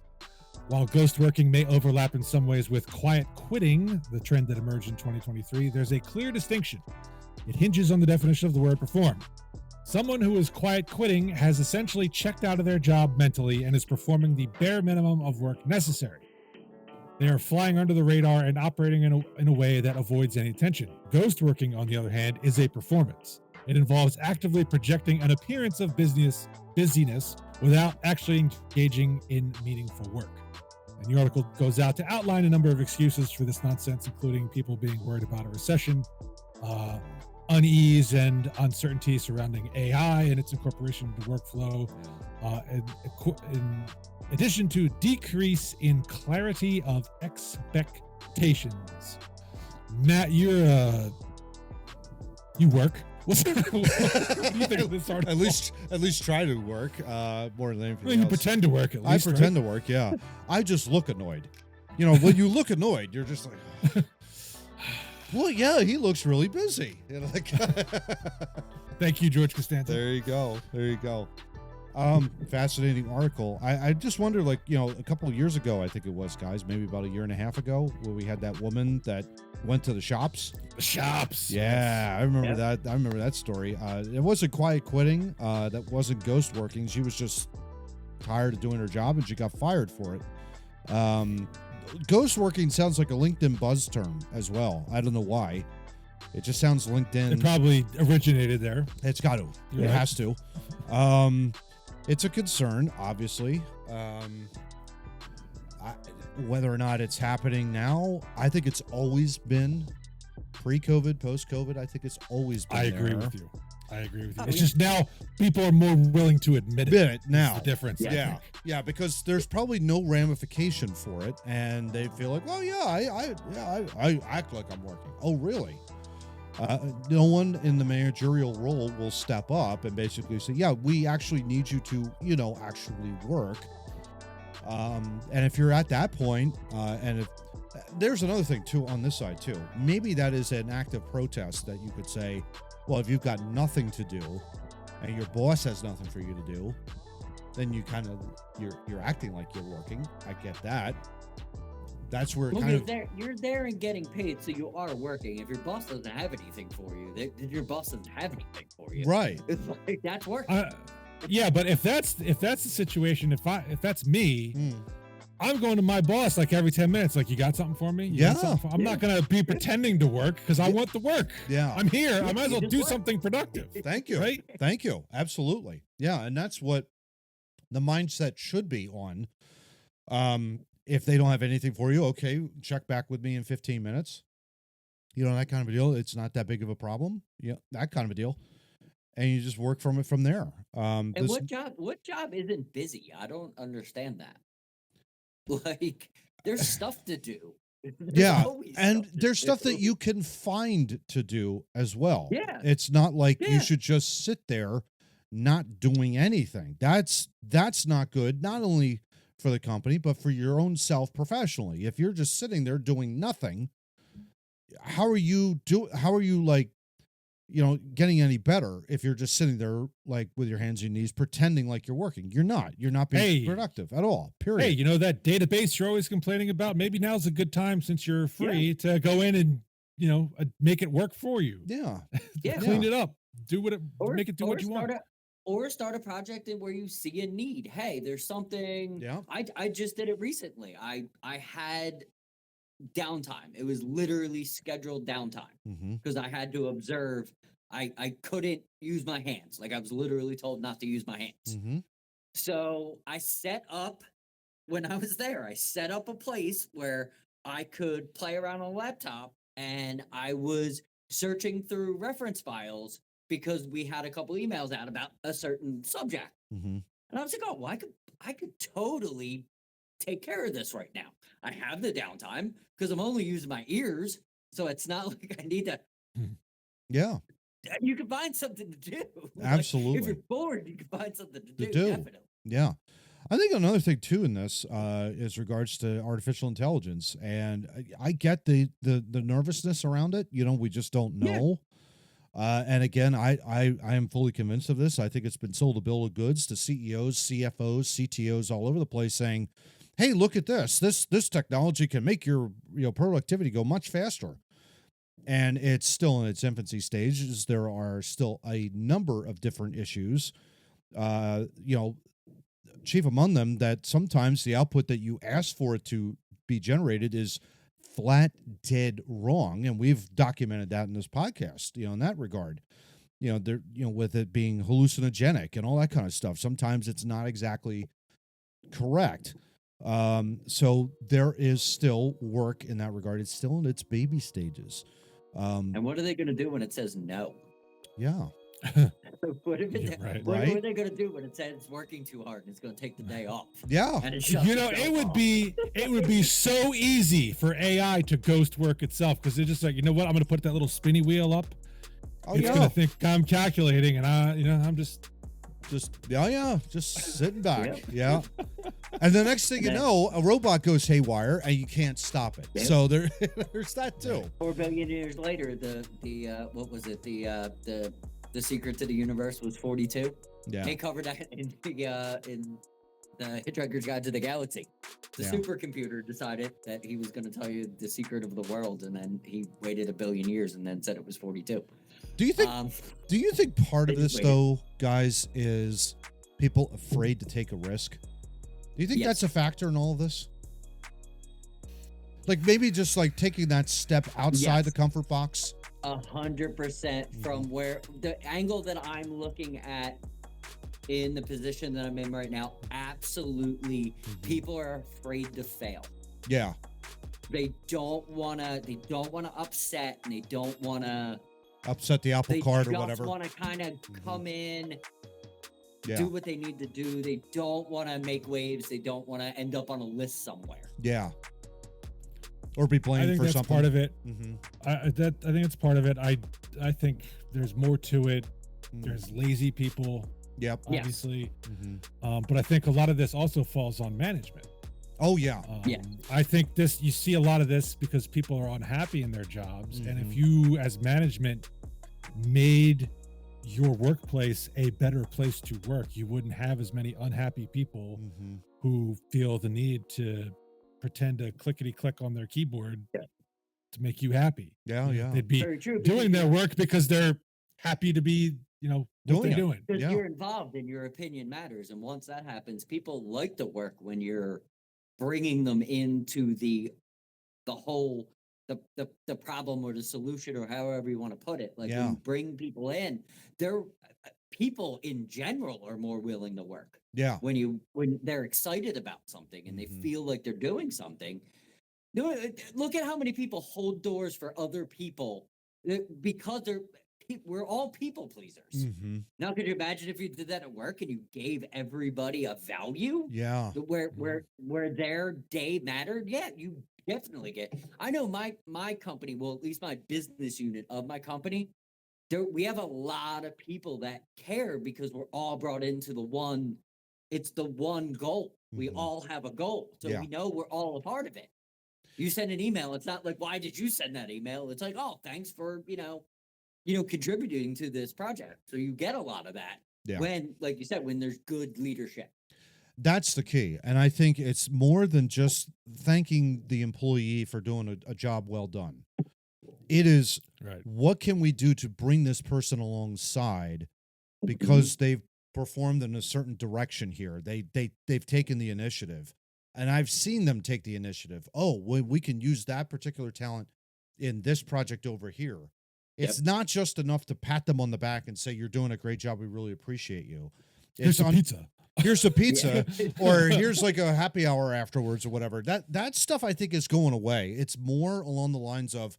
While ghost working may overlap in some ways with quiet quitting, the trend that emerged in 2023, there's a clear distinction. It hinges on the definition of the word perform. Someone who is quiet quitting has essentially checked out of their job mentally and is performing the bare minimum of work necessary. They are flying under the radar and operating in a way that avoids any tension. Ghost working, on the other hand, is a performance. It involves actively projecting an appearance of busyness without actually engaging in meaningful work. And the article goes out to outline a number of excuses for this nonsense, including people being worried about a recession, unease and uncertainty surrounding AI and its incorporation into workflow, in addition to decrease in clarity of expectations. Matt, you work. What do you think of this article? At least try to work. More than anything. Well, you else. pretend to work at least. I pretend to work. Yeah, I just look annoyed. You know, when you look annoyed, you're just like, well, yeah, he looks really busy. You know, like, Thank you, George Costanza. There you go. There you go. Fascinating article. I just wonder, like, a couple of years ago, I think it was, guys, maybe about a year and a half ago, where we had that woman that went to the shops. The shops. Yeah, I remember that. I remember that story. It wasn't quiet quitting. That wasn't ghost working. She was just tired of doing her job, and she got fired for it. Ghost working sounds like a LinkedIn buzz term as well. I don't know why. It just sounds LinkedIn. It probably originated there. It's got to. You're It right. has to. It's a concern, obviously. Whether or not it's happening now, I think it's always been pre-COVID, post-COVID. I think it's always been I agree there. with you. I agree with you. Oh, It's yeah. just now people are more willing to admit it. Admit it now. That's the difference. I Yeah, think. yeah, because there's probably no ramification for it, and they feel like, well, I act like I'm working. Oh, really? No one in the managerial role will step up and basically say, yeah, we actually need you to, actually work. And if you're at that point, and if there's another thing too on this side too, maybe that is an act of protest that you could say, well, if you've got nothing to do and your boss has nothing for you to do, then you kind of, you're acting like you're working. I get that. That's where it Well, kind you're of, there. You're there and getting paid, so you are working. If your boss doesn't have anything for you, your boss doesn't have anything for you. right. It's like that's work. Yeah, but if that's the situation, if that's me, Mm. I'm going to my boss like every 10 minutes. Like, you got something for me? You got Yeah. something I'm not gonna be pretending to work because I want the work. Yeah. I'm here. I might as well just do work. something productive. Thank you. Right? Thank you. Absolutely. Yeah. And that's what the mindset should be on. If they don't have anything for you, okay, check back with me in 15 minutes. That kind of a deal. It's not that big of a problem. Yeah, that kind of a deal. And you just work from it from there. And what job isn't busy? I don't understand that. Like, there's stuff to do. There's Yeah, always and to there's stuff do. that you can find to do as well. Yeah. It's not like Yeah. you should just sit there not doing anything. That's not good, not only for the company, but for your own self professionally. If you're just sitting there doing nothing, how are you like, getting any better if you're just sitting there like with your hands and knees pretending like you're working? You're not being Hey. productive at all. Period. Hey, that database you're always complaining about? Maybe now's a good time, since you're free, to go in and make it work for you. Yeah. Yeah. Clean it up. Or, Make it do what you want. Start a project where you see a need. Hey, there's something. Yeah. I just did it recently. I had downtime. It was literally scheduled downtime Mm-hmm. because I had to observe. I couldn't use my hands. Like, I was literally told not to use my hands. Mm-hmm. So I set up, when I was there, I set up a place where I could play around on a laptop, and I was searching through reference files because we had a couple emails out about a certain subject. Mm-hmm. And I was like, oh, well, I could totally take care of this right now. I have the downtime because I'm only using my ears. So it's not like I need to. Yeah. You can find something to do. Like, Absolutely. if you're bored, you can find something to do. do. Definitely. Yeah. I think another thing too in this is regards to artificial intelligence, and I get the nervousness around it. We just don't know. And again, I am fully convinced of this. I think it's been sold a bill of goods to CEOs, CFOs, CTOs all over the place, saying, "Hey, look at this! This technology can make your productivity go much faster." And it's still in its infancy stages. There are still a number of different issues. Chief among them, that sometimes the output that you ask for it to be generated is flat dead wrong, and we've documented that in this podcast. In that regard, there, with it being hallucinogenic and all that kind of stuff. Sometimes it's not exactly correct. So there is still work in that regard. It's still in its baby stages. And what are they going to do when it says no? Yeah. What if You're right. what Right? are they going to do when it says it's working too hard and it's going to take the day off? Yeah. And it shuts itself it would be so easy for AI to ghost work itself, because they're just like, I'm going to put that little spinny wheel up. Oh, It's yeah. going to think I'm calculating, and I'm just. Just sitting back. Yeah. And the next thing you know, a robot goes haywire and you can't stop it. Yep. So there's that too. 4 billion years later, the what was it? The secret to the universe was 42. Yeah. They covered that in the Hitchhiker's Guide to the Galaxy. The Yeah. supercomputer decided that he was going to tell you the secret of the world, and then he waited 1 billion years and then said it was 42. Do you think part of they this just though, guys, is people afraid to take a risk? Do you think Yes. that's a factor in all of this? Like maybe just like taking that step outside Yes. the comfort box? 100% from where the angle that I'm looking at in the position that I'm in right now, absolutely people are afraid to fail. Yeah. They don't want to upset, and they don't want to Upset the apple they cart or just whatever. want to kind of come in, Yeah. do what they need to do. They don't want to make waves. They don't want to end up on a list somewhere. Yeah. Or be I blamed think for that's something. part of it. Mm-hmm. I think it's part of it. I think there's more to it. There's lazy people, Yep. Yes. obviously, Mm-hmm. but I think a lot of this also falls on management. Oh yeah. Yeah. I think you see a lot of this because people are unhappy in their jobs, and if Mhm. you, as management, made your workplace a better place to work, you wouldn't have as many unhappy people Mm-hmm. who feel the need to pretend to clickety click on their keyboard Yeah. to make you happy. Yeah, yeah. They'd be Very true. doing their work because they're happy to be, what Doing they're it. doing. Because Yeah. you're involved and your opinion matters. And once that happens, people like to work when you're bringing them into the whole the problem or the solution, or however you want to put it. Like Yeah. when you bring people in, they're people in general are more willing to work Yeah. when they're excited about something and they Mhm. feel like they're doing something. Look at how many people hold doors for other people because we're all people pleasers. Mm-hmm. Now, could you imagine if you did that at work and you gave everybody a value Yeah. where their day mattered? Yeah, you definitely get. I know my company, well, at least my business unit of my company, we have a lot of people that care because we're all brought into it's the one goal. We Mhm. all have a goal. So Yeah. we know we're all a part of it. You send an email, it's not like, why did you send that email? It's like, oh, thanks for, contributing to this project. So you get a lot of that Yeah. when, like you said, when there's good leadership. That's the key. And I think it's more than just thanking the employee for doing a job well done. It is, Right. what can we do to bring this person alongside because they've performed in a certain direction here. They've taken the initiative. And I've seen them take the initiative. Oh, we can use that particular talent in this project over here. It's not just enough to pat them on the back and say, you're doing a great job. We really appreciate you. Here's some pizza. Here's a pizza, or here's like a happy hour afterwards or whatever. That stuff I think is going away. It's more along the lines of,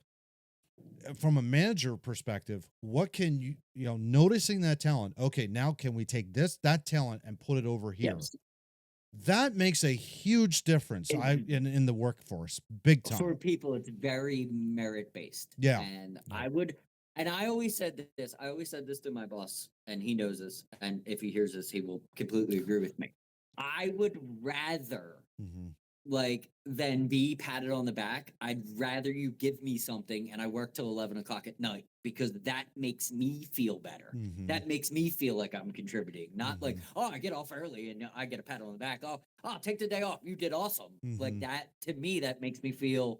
from a manager perspective, what can you noticing that talent? Okay, now can we take that talent and put it over here? Yes. That makes a huge difference. In the workforce, big time. For people, it's very merit based. Yeah. And I always said this. I always said this to my boss, and he knows this. And if he hears this, he will completely agree with me. I would rather than be patted on the back. I'd rather you give me something and I work till 11 o'clock at night, because that makes me feel better. That makes me feel like I'm contributing, not like, oh, I get off early and I get a pat on the back. Oh, take the day off. You did awesome. Like that, to me, that makes me feel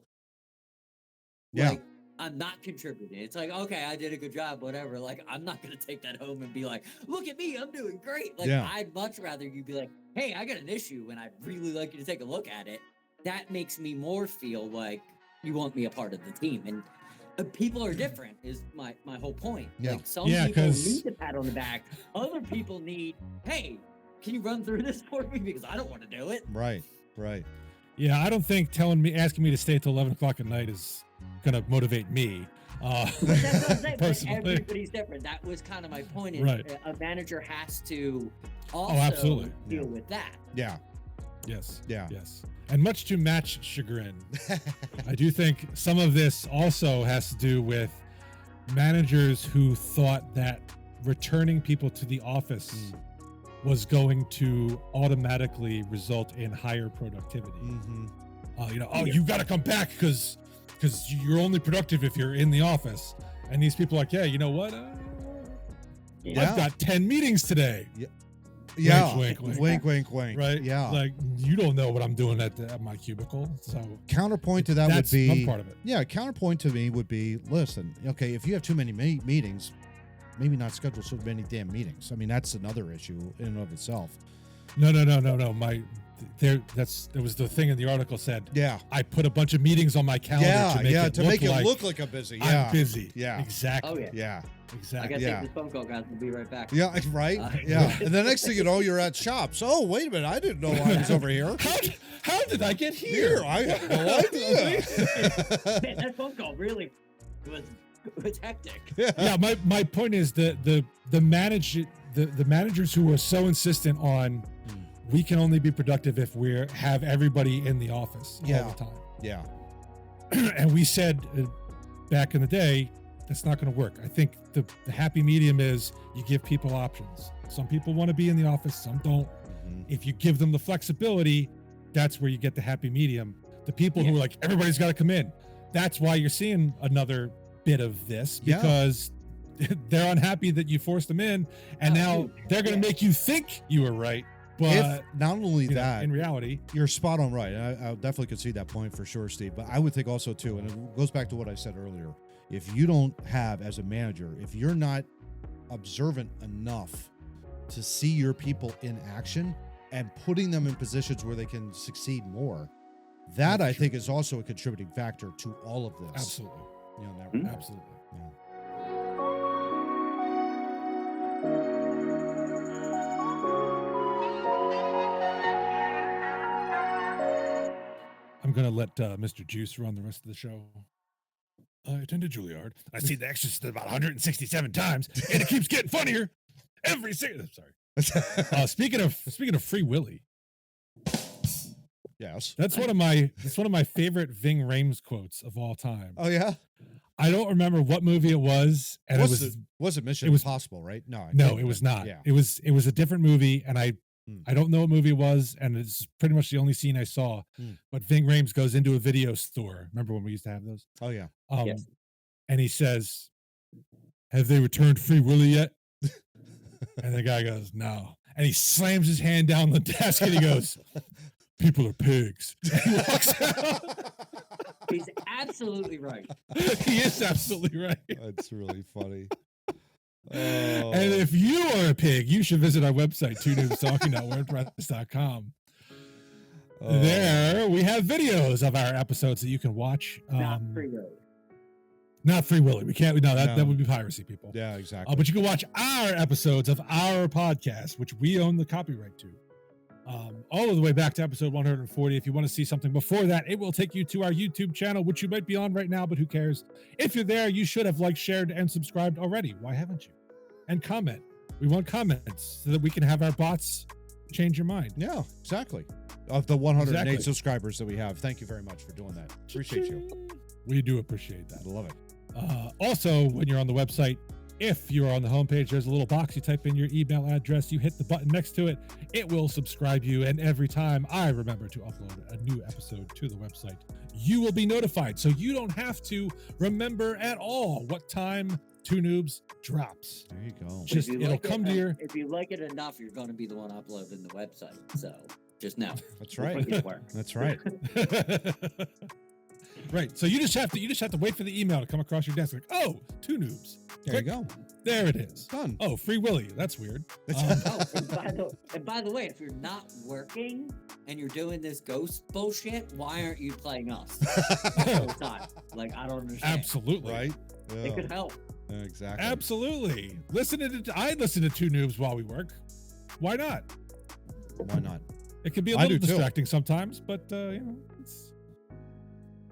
like I'm not contributing. It's like, okay, I did a good job, whatever. Like, I'm not going to take that home and be like, look at me, I'm doing great. Like, I'd much rather you be like, hey, I got an issue and I'd really like you to take a look at it. That makes me more feel like you want me a part of the team. And people are different is my whole point. Yeah. Like, some people need a pat on the back. Other people need, hey, can you run through this for me? Because I don't want to do it. Right. Yeah, I don't think asking me to stay till 11 o'clock at night is gonna motivate me. That's what I'm saying. Personally. Everybody's different. That was kind of my point. Is Right. A manager has to also absolutely. deal with that. Yeah. Yes. Yeah. Yes. And much to Matt's chagrin, I do think some of this also has to do with managers who thought that returning people to the office was going to automatically result in higher productivity. You got to come back because you're only productive if you're in the office. And these people are like, yeah, you know what? Yeah. I've got 10 meetings today. Yeah. Wink, wink, Wink, wink, wink. Right? Yeah. Like, you don't know what I'm doing at my cubicle. So Counterpoint to that would that's be one part of it. Yeah, counterpoint to me would be, listen, okay, if you have too many meetings, maybe not schedule so many damn meetings. I mean, that's another issue in and of itself. No. That was the thing in the article said. Yeah. I put a bunch of meetings on my calendar to make it look like I'm busy. Yeah. I'm busy. Yeah. Exactly. Oh, yeah. Yeah. I Exactly. gotta Yeah. take this phone call, guys. We'll be right back. Yeah, right? Yeah. And the next thing you know, you're at shops. Oh, wait a minute. I didn't know I was over here. How did I get here? I have no idea. Man, that phone call really was hectic. Yeah, my point is the managers who are so insistent on we can only be productive if we have everybody in the office all the time. Yeah. And we said back in the day, that's not going to work. I think the happy medium is you give people options. Some people want to be in the office, some don't. Mm-hmm. If you give them the flexibility, that's where you get the happy medium. The people who are like, everybody's got to come in. That's why you're seeing another bit of this, because they're unhappy that you forced them in, and now they're going to make you think you were right. But if not only that, in reality, you're spot on right. I definitely could see that point for sure, Steve. But I would think also too, and it goes back to what I said earlier. If you don't have, as a manager, if you're not observant enough to see your people in action and putting them in positions where they can succeed more, that I think is also a contributing factor to all of this. absolutely, You know, absolutely. I'm gonna let Mr. Juice run the rest of the show. I attended Juilliard. I see The Exorcist about 167 times, and it keeps getting funnier every single. Sorry. Speaking of Free Willy, Yes. that's one of my favorite Ving Rhames quotes of all time. Oh yeah. I don't remember what movie it was, and Was it Mission Impossible, right? No, it was not. Yeah. It was a different movie, and I don't know what movie it was, and it's pretty much the only scene I saw. But Ving Rhames goes into a video store. Remember when we used to have those? Oh yeah. Yes. And he says, "Have they returned Free Willy yet?" And the guy goes, "No." And he slams his hand down the desk and he goes, "People are pigs." And he walks out. He's absolutely right. He is absolutely right. That's really funny. And if you are a pig, you should visit our website, twonoobstalking.wordpress.com. There we have videos of our episodes that you can watch. Not Free Willy. Not Free Willy. We can't. No, that would be piracy, people. Yeah, exactly. But you can watch our episodes of our podcast, which we own the copyright to. All of the way back to episode 140. If you want to see something before that, it will take you to our YouTube channel, which you might be on right now, but who cares? If you're there, you should have liked, shared, and subscribed already. Why haven't you? And comment. We want comments so that we can have our bots change your mind. Yeah, exactly. Of the 108 Exactly. subscribers that we have, thank you very much for doing that. Appreciate you. We do appreciate that. I love it. Also, when you're on the website, if you're on the homepage, there's a little box. You type in your email address, you hit the button next to it, it will subscribe you. And every time I remember to upload a new episode to the website, you will be notified. So you don't have to remember at all what time Two Noobs drops. There you go. Just If you it'll like come it, to your. If you like it enough, you're going to be the one uploading the website. So just know. That's We'll right. make it work. That's right. Right. So you just have to wait for the email to come across your desk. Like, oh, Two Noobs. There you go. There it is. Done. Oh, Free Willy. That's weird. Oh, and by the way, if you're not working and you're doing this ghost bullshit, why aren't you playing us the whole time? Like, I don't understand. Absolutely. Right? It could help. Yeah, exactly. Absolutely. I listen to Two Noobs while we work. Why not? Why not? It can be a I little do too. distracting sometimes, but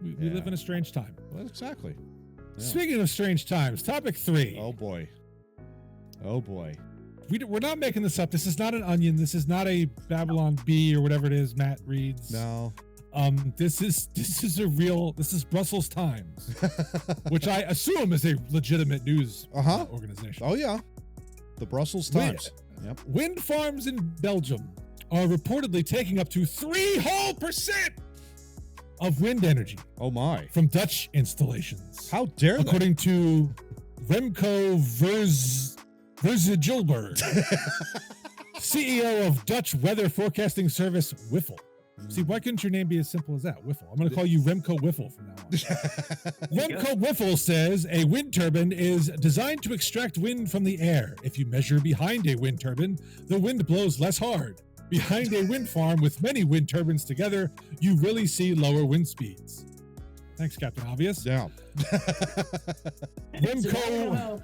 we live in a strange time. Well, exactly. Yeah. Speaking of strange times, topic 3. Oh boy. Oh boy. We're not making this up. This is not an Onion. This is not a Babylon Bee or whatever it is Matt reads. No. This is Brussels Times, which I assume is a legitimate news organization. Oh yeah. The Brussels Times. Yep. Wind farms in Belgium are reportedly taking up to 3% of wind energy. Oh my. From Dutch installations. How dare they? According to Remco Gilbert, CEO of Dutch weather forecasting service Wiffle. See, why couldn't your name be as simple as that? Wiffle. I'm going to call you Remco Wiffle from now on. Remco Wiffle says a wind turbine is designed to extract wind from the air. If you measure behind a wind turbine, the wind blows less hard. Behind a wind farm with many wind turbines together, you really see lower wind speeds. Thanks, Captain Obvious. Yeah. Remco.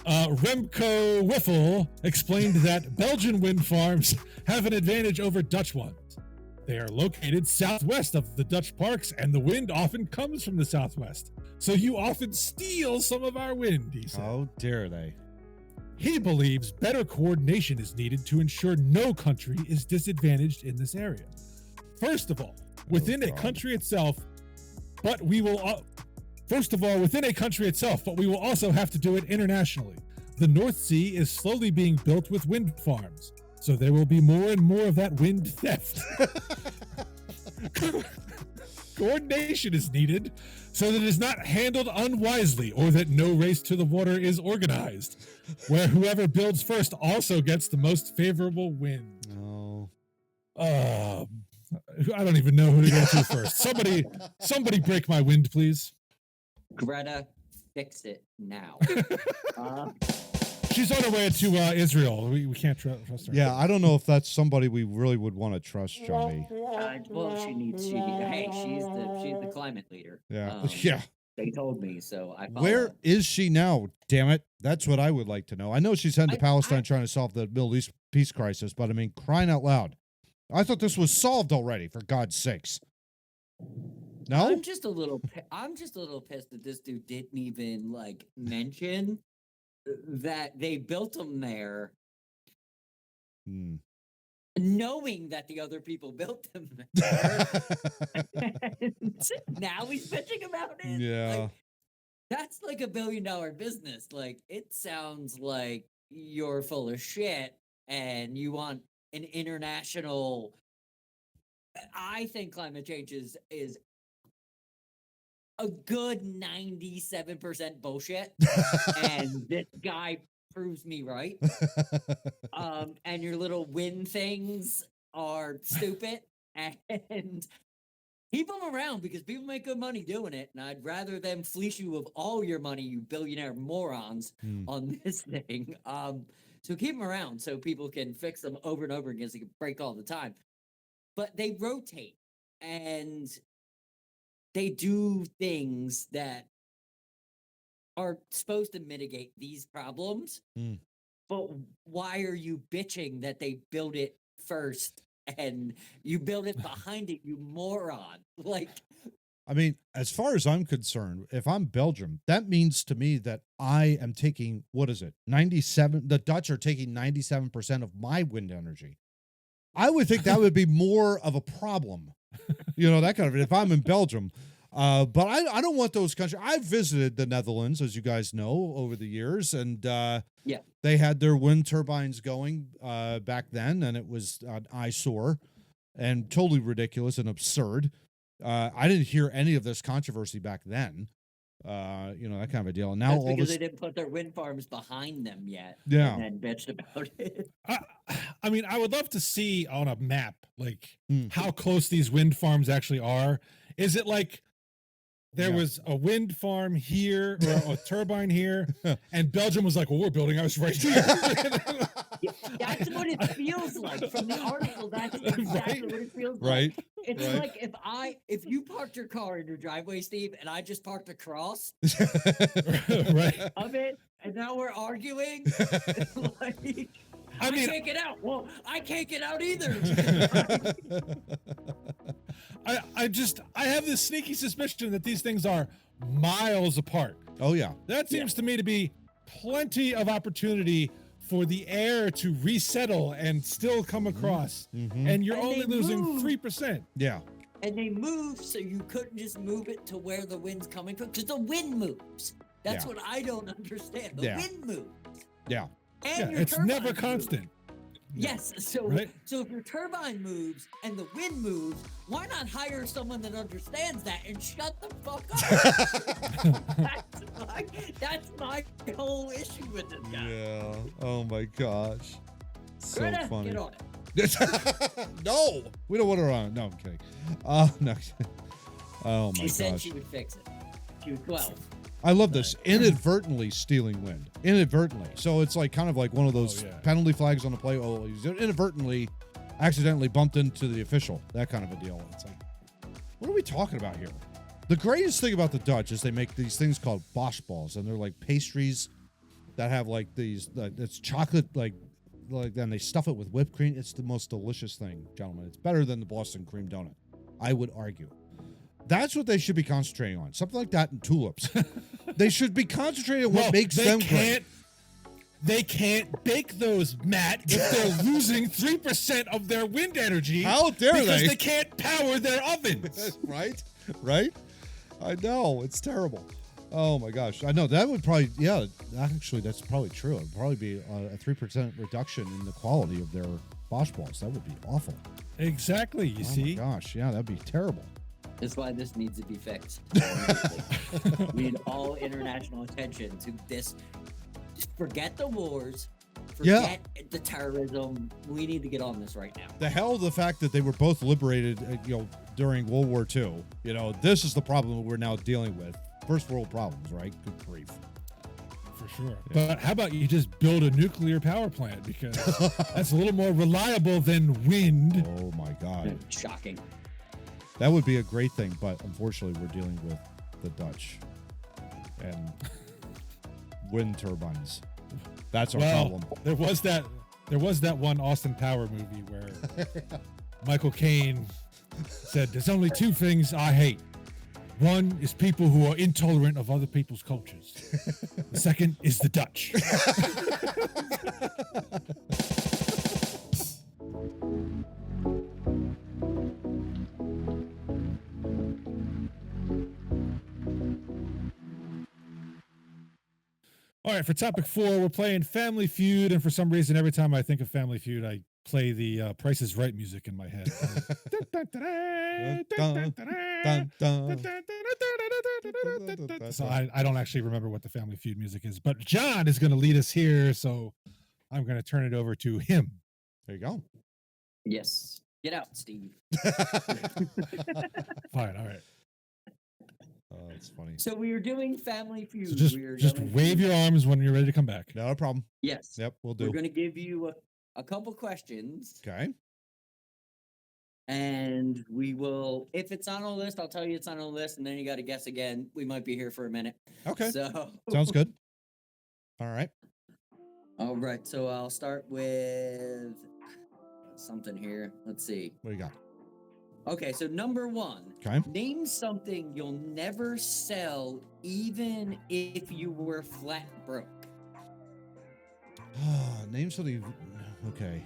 Remco Wiffle explained that Belgian wind farms have an advantage over Dutch ones. They are located southwest of the Dutch parks, and the wind often comes from the southwest. So you often steal some of our wind, he said. How dare they? He believes better coordination is needed to ensure no country is disadvantaged in this area. First of all, within a country itself, but we will also have to do it internationally. The North Sea is slowly being built with wind farms, so there will be more and more of that wind theft. Coordination is needed so that it is not handled unwisely or that no race to the water is organized, where whoever builds first also gets the most favorable wind. No. I don't even know who to go to first. Somebody break my wind, please. Greta, fix it now. She's on her way to Israel. We can't trust her. Yeah, I don't know if that's somebody we really would want to trust, Johnny. Well, hey, she's the climate leader. Yeah. Yeah. They told me, so I followed. Where is she now? Damn it. That's what I would like to know. I know she's heading to Palestine trying to solve the Middle East peace crisis, but I mean, crying out loud. I thought this was solved already, for God's sakes. No? I'm just a little pissed that this dude didn't even mention that they built them there, knowing that the other people built them there. And now he's bitching about it. Yeah. That's like $1 billion business. It sounds like you're full of shit and you want an international. I think climate change is a good 97% bullshit, and this guy proves me right. And your little wind things are stupid, and keep them around because people make good money doing it, and I'd rather them fleece you of all your money, you billionaire morons, on this thing. So keep them around so people can fix them over and over again so they can break all the time. But they rotate, and they do things that are supposed to mitigate these problems. But why are you bitching that they built it first and you build it behind it, you moron? I mean, as far as I'm concerned, if I'm Belgium, that means to me that I am taking, 97, the Dutch are taking 97% of my wind energy. I would think that would be more of a problem, that kind of, if I'm in Belgium. But I don't want those countries. I've visited the Netherlands, as you guys know, over the years, and they had their wind turbines going back then, and it was an eyesore and totally ridiculous and absurd. I didn't hear any of this controversy back then, that kind of a deal. And now that's because they didn't put their wind farms behind them yet. Yeah, and then bitched about it. I mean, I would love to see on a map how close these wind farms actually are. Is it like there was a wind farm here or a turbine here, and Belgium was like, well, we're building ours right here. That's what it feels like from the article. That's exactly what it feels like. Right. It's like if you parked your car in your driveway, Steve, and I just parked across right of it, and now we're arguing. I can't get out. Well, I can't get out either. I have this sneaky suspicion that these things are miles apart. Oh yeah. That seems to me to be plenty of opportunity for the air to resettle and still come across. And you're only losing 3%. Yeah. And they move, so you couldn't just move it to where the wind's coming from, because the wind moves. That's what I don't understand. The wind moves. Yeah. And it's never constant. Yes, so Right? so if your turbine moves and the wind moves, why not hire someone that understands that and shut the fuck up? that's my whole issue with this guy. Yeah. Oh my gosh. So Greta, funny. get on it. No, we don't want her on. No, I'm kidding. No. Oh my She said gosh. she would fix it. She was 12. I love this. Inadvertently stealing wind. Inadvertently. So it's like kind of like one of those penalty flags on the play. Oh, he's inadvertently, accidentally bumped into the official. That kind of a deal. It's like, what are we talking about here? The greatest thing about the Dutch is they make these things called bosch balls, and they're like pastries that have like these. It's chocolate then they stuff it with whipped cream. It's the most delicious thing, gentlemen. It's better than the Boston cream donut, I would argue. That's what they should be concentrating on. Something like that in tulips. They should be concentrating on what makes them great. They can't bake those, Matt, if they're losing 3% of their wind energy. How dare they? Because they can't power their ovens. Right? I know. It's terrible. Oh my gosh. I know that would probably, actually, that's probably true. It would probably be a 3% reduction in the quality of their Bosch balls. That would be awful. Exactly. You see? Oh my gosh. Yeah, that'd be terrible. That's why this needs to be fixed. We need all international attention to this. Just forget the wars. Forget the terrorism. We need to get on this right now. The hell of the fact that they were both liberated, during World War II. This is the problem we're now dealing with. First world problems, right? Good grief. For sure. Yeah. But how about you just build a nuclear power plant? Because that's a little more reliable than wind. Oh my God. Shocking. That would be a great thing, but unfortunately we're dealing with the Dutch and wind turbines. That's our problem. There was that one Austin Power movie where Michael Caine said, "There's only two things I hate. One is people who are intolerant of other people's cultures. The second is the Dutch." All right, for topic 4, we're playing Family Feud, and for some reason, every time I think of Family Feud, I play the Price is Right music in my head. So I don't actually remember what the Family Feud music is, but John is going to lead us here, so I'm going to turn it over to him. There you go. Yes. Get out, Steve. Fine, all right. Oh, that's funny. So we are doing Family Feud. So just wave your arms when you're ready to come back. No problem. Yes. Yep, we'll do. We're going to give you a couple questions. Okay. And we will, if it's on a list, I'll tell you it's on a list, and then you got to guess again. We might be here for a minute. Okay. So sounds good. All right. All right. So I'll start with something here. Let's see. What do you got? Okay, so number 1. Okay. Name something you'll never sell, even if you were flat broke. Name something. Okay.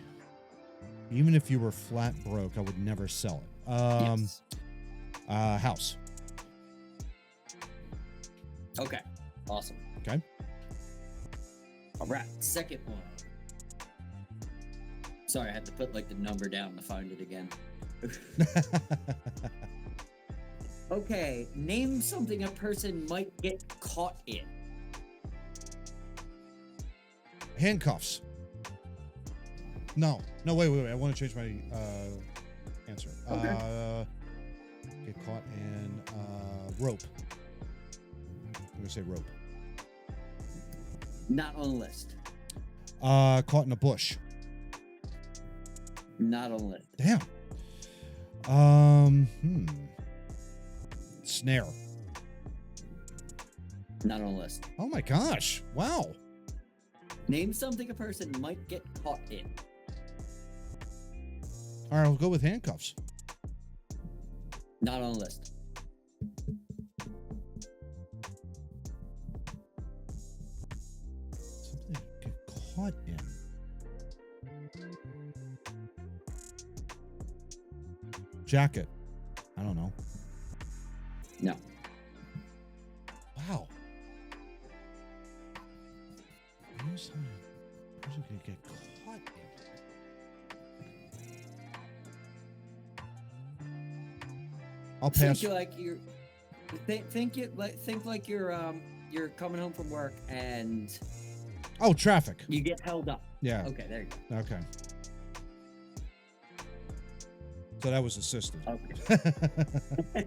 Even if you were flat broke, I would never sell it. Yes. House. Okay. Awesome. Okay. All right. Second one. Sorry, I had to put the number down to find it again. Okay, name something a person might get caught in. Handcuffs. No, wait. I want to change my answer. Okay. Get caught in rope. I'm going to say rope. Not on the list. Caught in a bush. Not on the list. Damn. Snare. Not on the list. Oh my gosh. Wow. Name something a person might get caught in. All right, I'll go with handcuffs. Not on the list. Something to get caught in. Jacket. I don't know. No. Wow. Name something a person could get caught in. I'll pass. Think like you're think like you're coming home from work and Oh, traffic. you get held up. Yeah. Okay, there you go. Okay. So that was assisted. Okay.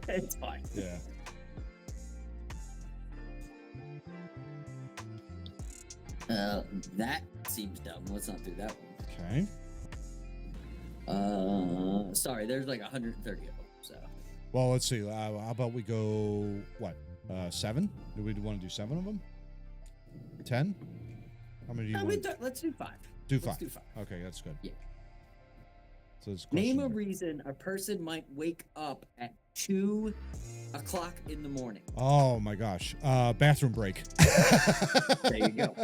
It's fine. Yeah. That seems dumb. Let's not do that Okay. one. Sorry, there's like 130 of them. So Well, let's see. How about we go, what, 7? Do we want to do 7 of them? 10? How many do you no, want? let's do 5. Do Let's 5. do 5. Okay, that's good. Yeah. So this Name question a here. reason a person might wake up at 2 o'clock in the morning. Oh my gosh. Bathroom break. There you go.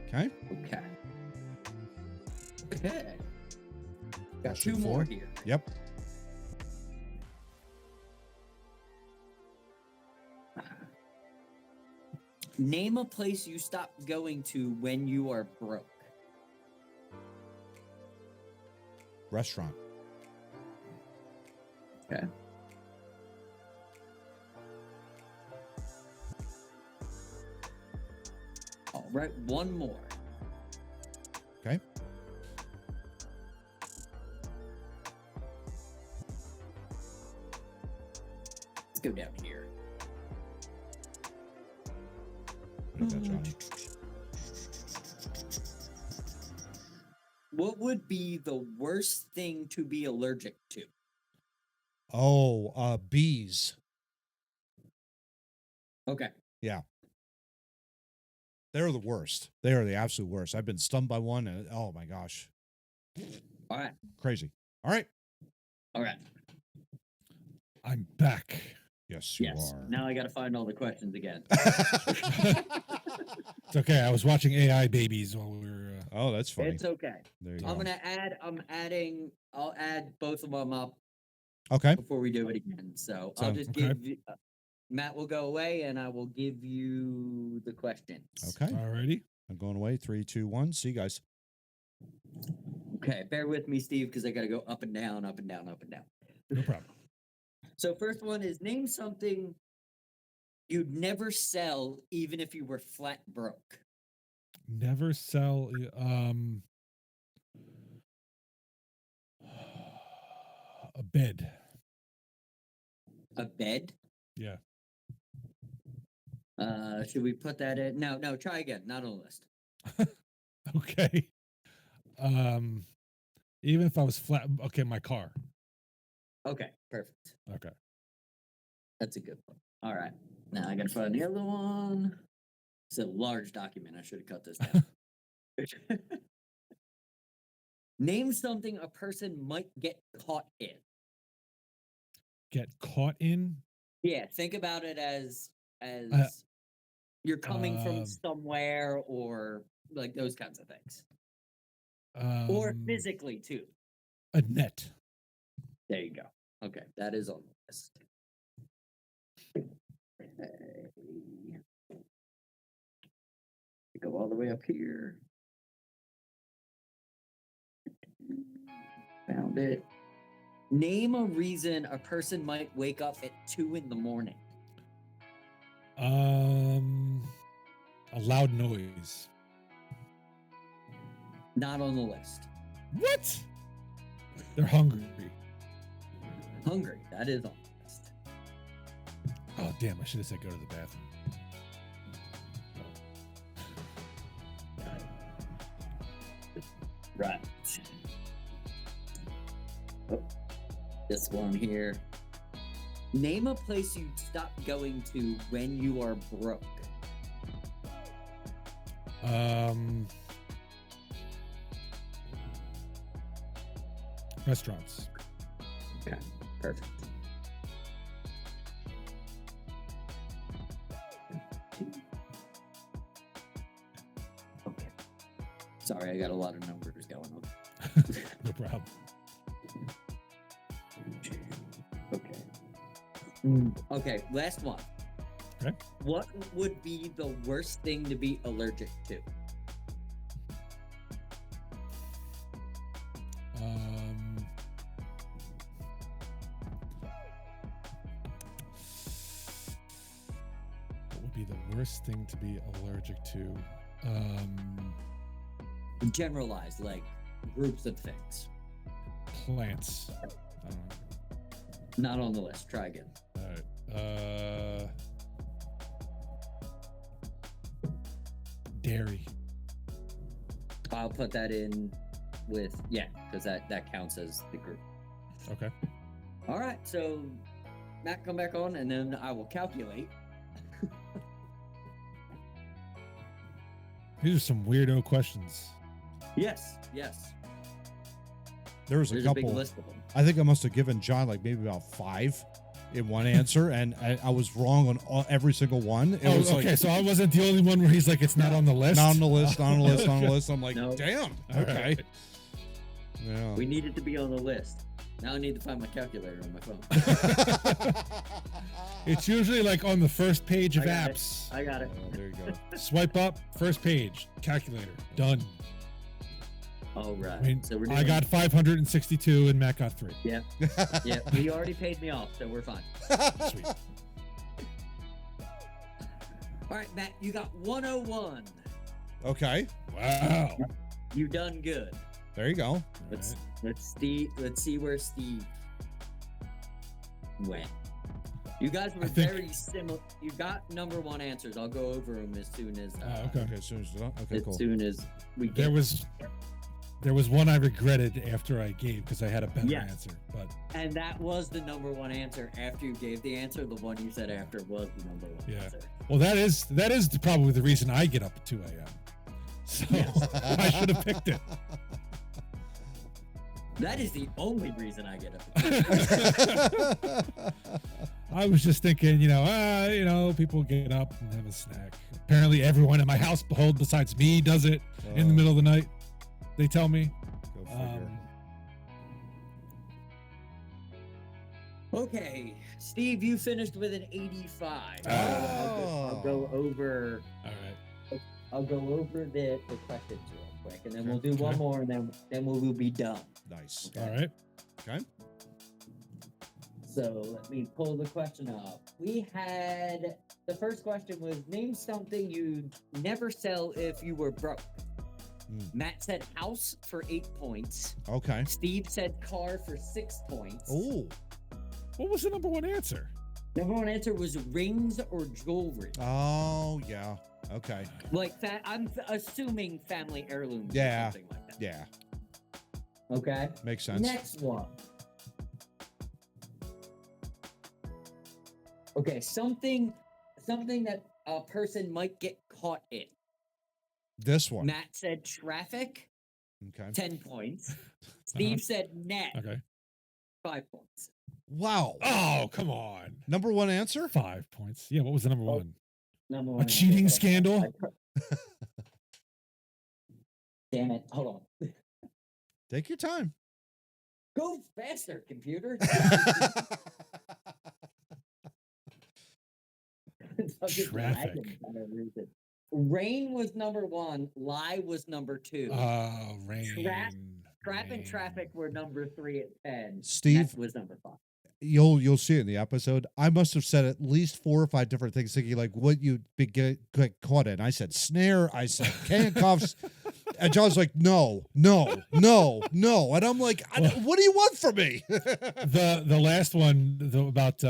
Okay. Okay. Okay. Got Question 2 more 4. here. Yep. Name a place you stop going to when you are broke. Restaurant. Okay. All right, one more. Okay. Let's go down here. Look at that, Johnny. What would be the worst thing to be allergic to? Oh, bees. Okay. Yeah. They're the worst. They are the absolute worst. I've been stung by one and oh my gosh. All right. Crazy. All right. All right. I'm back. Yes, you Yes. are. Now I got to find all the questions again. It's okay. I was watching AI babies while we were. Oh, that's funny. It's okay. There you I'm go. gonna add. I'll add both of them up Okay. before we do it again. So I'll just okay. give you, Matt will go away, and I will give you the questions. Okay. Alrighty. I'm going away. 3, 2, 1. See you guys. Okay. Bear with me, Steve, because I got to go up and down, up and down, up and down. No problem. So first one is name something you'd never sell, even if you were flat broke. Never sell. A bed. A bed. Yeah. Should we put that in? No, try again. Not on the list. Okay. Even if I was flat. Okay, my car. Okay, perfect. Okay. That's a good one. All right. Now I gotta find the other one. It's a large document. I should have cut this down. Name something a person might get caught in. Get caught in. Yeah, think about it as you're coming from um, somewhere, or like those kinds of things. Or physically too. A net. There you go. Okay, that is on the list. Okay. Go all the way up here. Found it. Name a reason a person might wake up at 2 in the morning. A loud noise. Not on the list. What? They're hungry. Hungry. That is on the list. Oh damn! I should have said go to the bathroom. Right. Oh, this one here. Name a place you'd stop going to when you are broke. Restaurants. Okay, perfect. Okay. Sorry, I got a lot of numbers going on. No problem. Okay. Okay, last one. Okay. What would be the worst thing to be allergic to? Worst thing to be allergic to. Generalized, like groups of things. Plants. I don't know. Not on the list. Try again. All right. Dairy. I'll put that in with because that counts as the group. Okay. All right, so Matt, come back on, and then I will calculate. These are some weirdo questions. Yes. There's There's a a big couple. list of them. I think I must have given John like maybe about 5 in one answer, and I was wrong on every single one. It was okay. like, So I wasn't the only one where he's like, it's not on the list. not on the list, not on the list, not on the Okay. list. I'm like, No. damn. All Okay. right. Yeah. We needed to be on the list. Now I need to find my calculator on my phone. It's usually like on the first page of I got it. apps. I got it. There you go. Swipe up, first page, calculator, done. All right. I mean, So we're doing, I got 562 and Matt got 3. Yeah, he already paid me off, so we're fine. Sweet. All right, Matt, you got 101. Okay. Wow. You done good. There you go. Let's see where Steve went. You guys were I think- very similar. You got number 1 answers. I'll go over them as soon as Okay. Okay. As soon as you're done. Okay. as Cool. soon as we get. There was one I regretted after I gave because I had a better Yes. answer. But And that was the number 1 answer after you gave the answer. The one you said after was the number 1 Yeah. answer. well, that is probably the reason I get up at 2 a.m. So I should have picked it. That is the only reason I get up. I was just thinking, people get up and have a snack. Apparently, everyone in my household besides me does it in the middle of the night. They tell me. Go figure. Okay, Steve, you finished with an 85. Oh. I'll go over. All right. I'll go over the questions real quick, and then we'll do Okay. one more, and then we'll be done. Nice. All right. Okay. So let me pull the question up. We had the first question was name something you'd never sell if you were broke. Matt said house for 8 points. Okay. Steve said car for 6 points. Oh. What was the number 1 answer? Number 1 answer was rings or jewelry. Oh yeah. Okay. Like I'm assuming family heirlooms Yeah. or something like that. Yeah. Okay. Makes sense. Next one. Okay, something that a person might get caught in. This one. Matt said traffic, Okay. 10 points. Steve said net, Okay. 5 points. Wow. Oh, come on. Number 1 answer? 5 points. Yeah, what was the number Oh. 1? Number A one. cheating scandal? Damn it. Hold on. Take your time. Go faster, computer. Fucking Traffic. lagging for no reason. Rain was number 1. Lie was number 2. Oh, rain. Trap and traffic were number 3 at 10. Steve- That was number 5. You'll see it in the episode. I must have said at least 4 or 5 different things, thinking like what you'd get caught in. I said snare. I said handcuffs. And John's like, no. And I'm like, what do you want from me? The last one about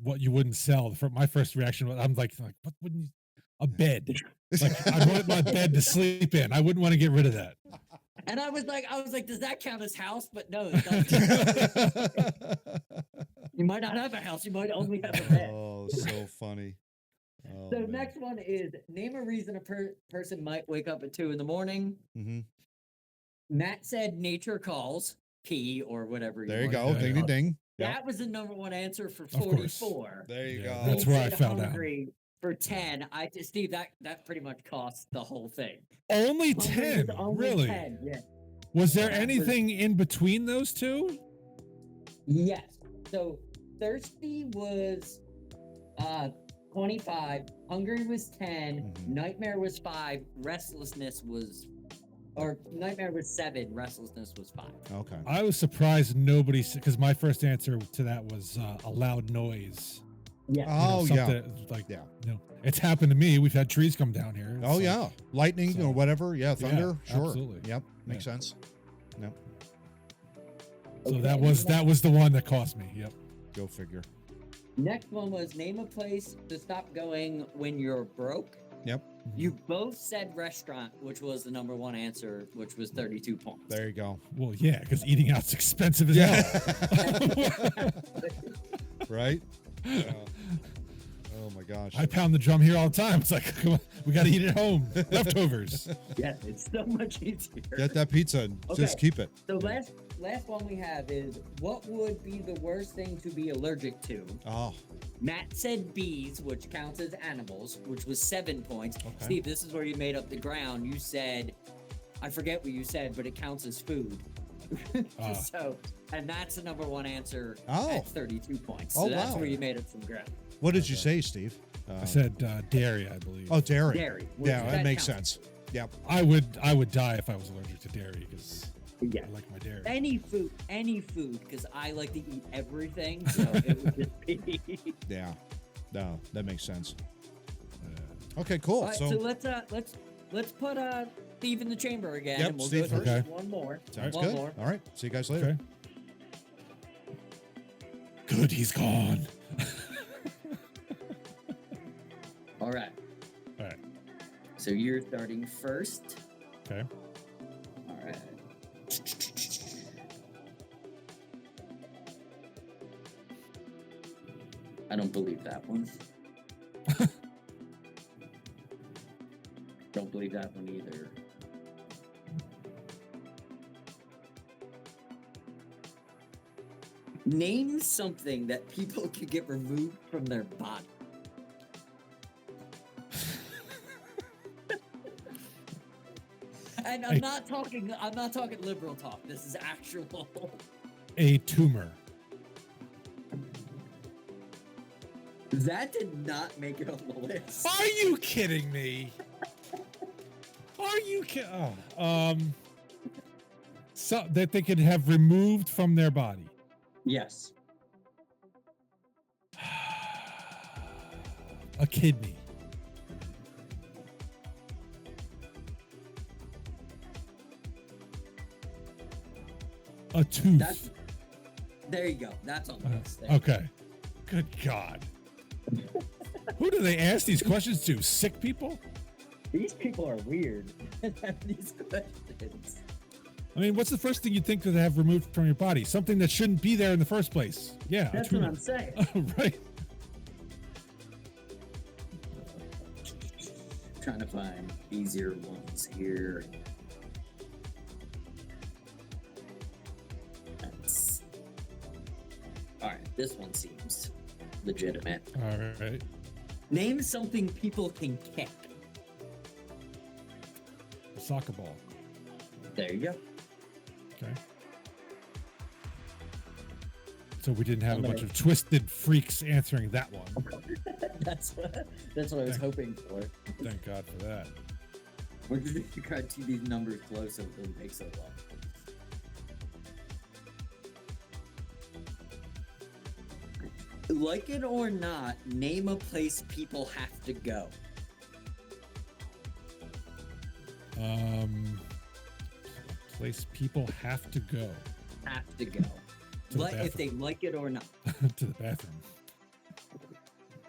what you wouldn't sell. My first reaction was I'm like what wouldn't you? A bed. Like I wanted my bed to sleep in. I wouldn't want to get rid of that. And I was like, does that count as house? But no, it doesn't. You might not have a house. You might only have a bed. Oh, so funny. Oh, So man. next one is name a reason a person might wake up at 2 a.m. Mhm. Matt said nature calls, pee or whatever. There you want go. to Ding, call ding, it. ding. That was the number 1 answer for course. 44. There you Yeah, go. that's Steve where I said fell down. hungry for 10. Steve, that pretty much cost the whole thing. Only Hungry was 10. only Really? 10, yeah. Was there That was- anything in between those two? Yes. So thirsty was 25, hungry was 10, Mhm. nightmare was 5, restlessness was nightmare was 7, restlessness was 5. Okay. I was surprised nobody because my first answer to that was a loud noise. Yeah. Oh, yeah. something like Yeah. it's happened to me. We've had trees come down here. It's Oh, like- yeah. Lightning so- or whatever. Yeah. Thunder. Sure. absolutely. Yep. Makes Yeah. sense. Yep. So Okay, that was the one that cost me. Yep. Go figure. Next one was name a place to stop going when you're broke. Yep. You both said restaurant, which was the number one answer, which was 32 points. There you go. Well, yeah, because eating out's expensive as hell. Right? Yeah. Oh my gosh. I pound the drum here all the time. It's like, come on, we got to eat at home. Leftovers. Yeah, it's so much easier. Get that pizza and just Okay. keep it. So last one we have is what would be the worst thing to be allergic to? Oh, Matt said bees, which counts as animals, which was 7 points. Okay. Steve, this is where you made up the ground. You said, I forget what you said, but it counts as food. So, and that's the number one answer at 32 points. So Oh, that's wow. where you made up some ground. what did you say, Steve? I said dairy, I believe. Oh, dairy. Dairy. Yeah, that makes counts. sense. Yep. I would die if I was allergic to dairy because Yeah. I like my dairy. Any food, because I like to eat everything. So it would just be. Yeah. No, that makes sense. Okay, cool. All right, so let's put Steve in the chamber again, Yep, and we'll Steve go through first. one more. sounds one good. more. All right. See you guys later. Okay. Good, he's gone. All right. All right. So you're starting first. Okay. All right. I don't believe that one. Don't believe that one either. Name something that people could get removed from their body. And I'm not talking liberal talk. This is actual. A tumor. That did not make it on the list. Are you kidding me? Are you kidding? Oh, so that they could have removed from their body. Yes. A kidney. A tooth. There you go. That's on the list. There. Okay. Good God. Who do they ask these questions to? Sick people? These people are weird. These questions. I mean, what's the first thing you'd think to have removed from your body? Something that shouldn't be there in the first place. Yeah. a That's what tumor. I'm saying. Right. Trying to find easier ones here. That's... All right, this one seems legitimate. All right. Name something people can kick. A soccer ball. There you go. Okay. So we didn't have a I'm bunch gonna- of twisted freaks answering that one. That's what I was hoping for. Thank God for that. We're just trying to keep these numbers close so it doesn't take so long. Like it or not, name a place people have to go. A place people have to go Have to go. the If they like it or not. to the bathroom.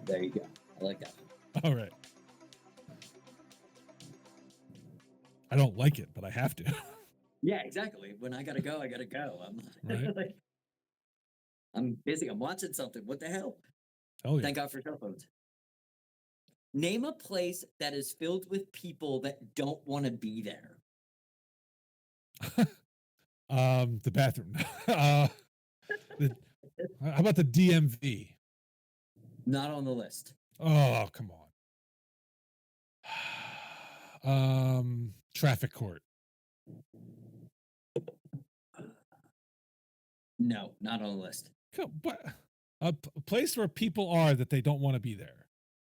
There you go. I like that. All right. I don't like it, but I have to. Yeah, exactly. When I gotta go, I gotta go. I'm Right. like, I'm busy. I'm watching something. What the hell? Hell yeah. Thank God for cell phones. Name a place that is filled with people that don't want to be there. The bathroom. How about the DMV? Not on the list. Oh, come on. Traffic court. No, not on the list. What? A place where people are that they don't want to be there.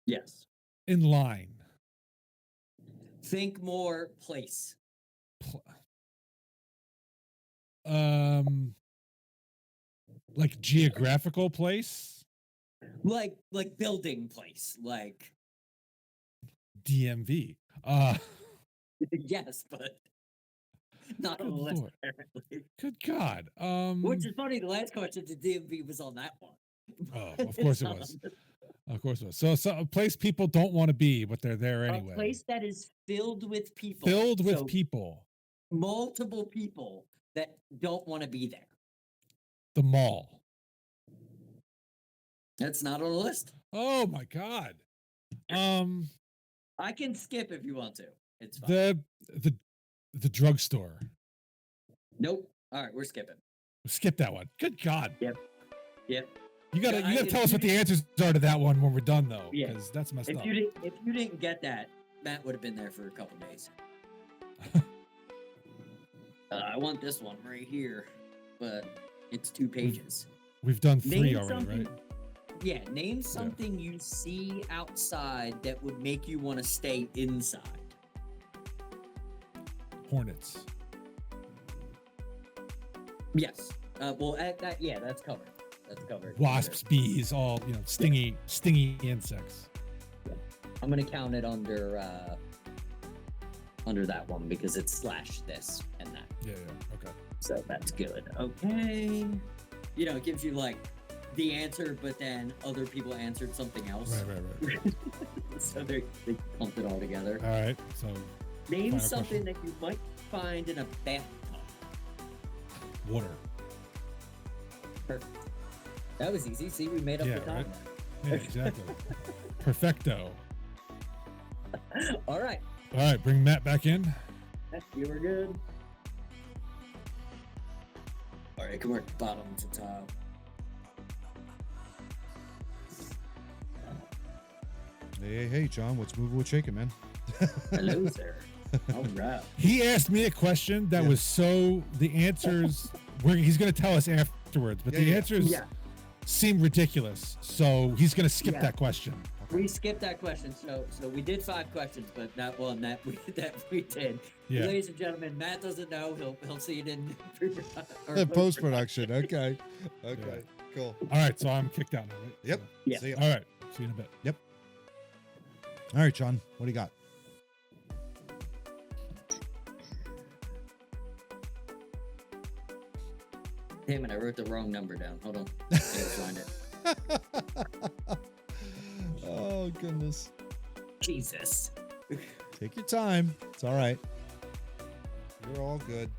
Yes. In line. Think more place. Like geographical place. Like building place. Like DMV. yes, but not on Good the list Lord. apparently. Good God. Which is funny. The last question to DMV was on that one. Oh, of course it was. Of course it was. So a place people don't want to be, but they're there anyway. A place that is filled with people. Filled with So people. multiple people that don't want to be there. The mall. That's not on the list. Oh my God. I can skip if you want to. It's fine. The drugstore. Nope. All right, we're skipping. Skip that one. Good God. Yep. You gotta tell us what the answers are to that one when we're done though, Yeah. because that's messed If up. you didn't get that, Matt would have been there for a couple days. I want this one right here, but it's 2 pages. We've done 3 Name already, something- right? Yeah, name something you see outside that would make you want to stay inside. Hornets. Yes. Well, that's covered. That's covered. Wasps, bees, all stingy insects. I'm gonna count it under that one because it's slash this and that. Yeah, okay. So that's good. Okay. It gives you like the answer, but then other people answered something else. Right. So they clumped it all together. All right. So Name final something question. that you might find in a bathtub. Water. Perfect. That was easy. See, we made up Yeah, the time. right? Yeah, exactly. Perfecto. All right. All right, bring Matt back in. You were good. All right, come work bottom to top. Hey, John, what's moving with shaking, man? Hello, sir. All right. He asked me a question that was so the answers he's going to tell us afterwards, but the answers seem ridiculous. So he's going to skip that question. We skipped that question. So we did 5 questions, but not one that we did. Yeah. Ladies and gentlemen, Matt doesn't know. He'll see it in Post production. Okay. Yeah. Cool. All right, so I'm kicked out now, right? Yep. So- Yeah. See ya. all right. See you in a bit. Yep. All right, John. What do you got? Damn it! I wrote the wrong number down. Hold on. I gotta find it. Oh goodness. Jesus. Take your time. It's all right. You're all good.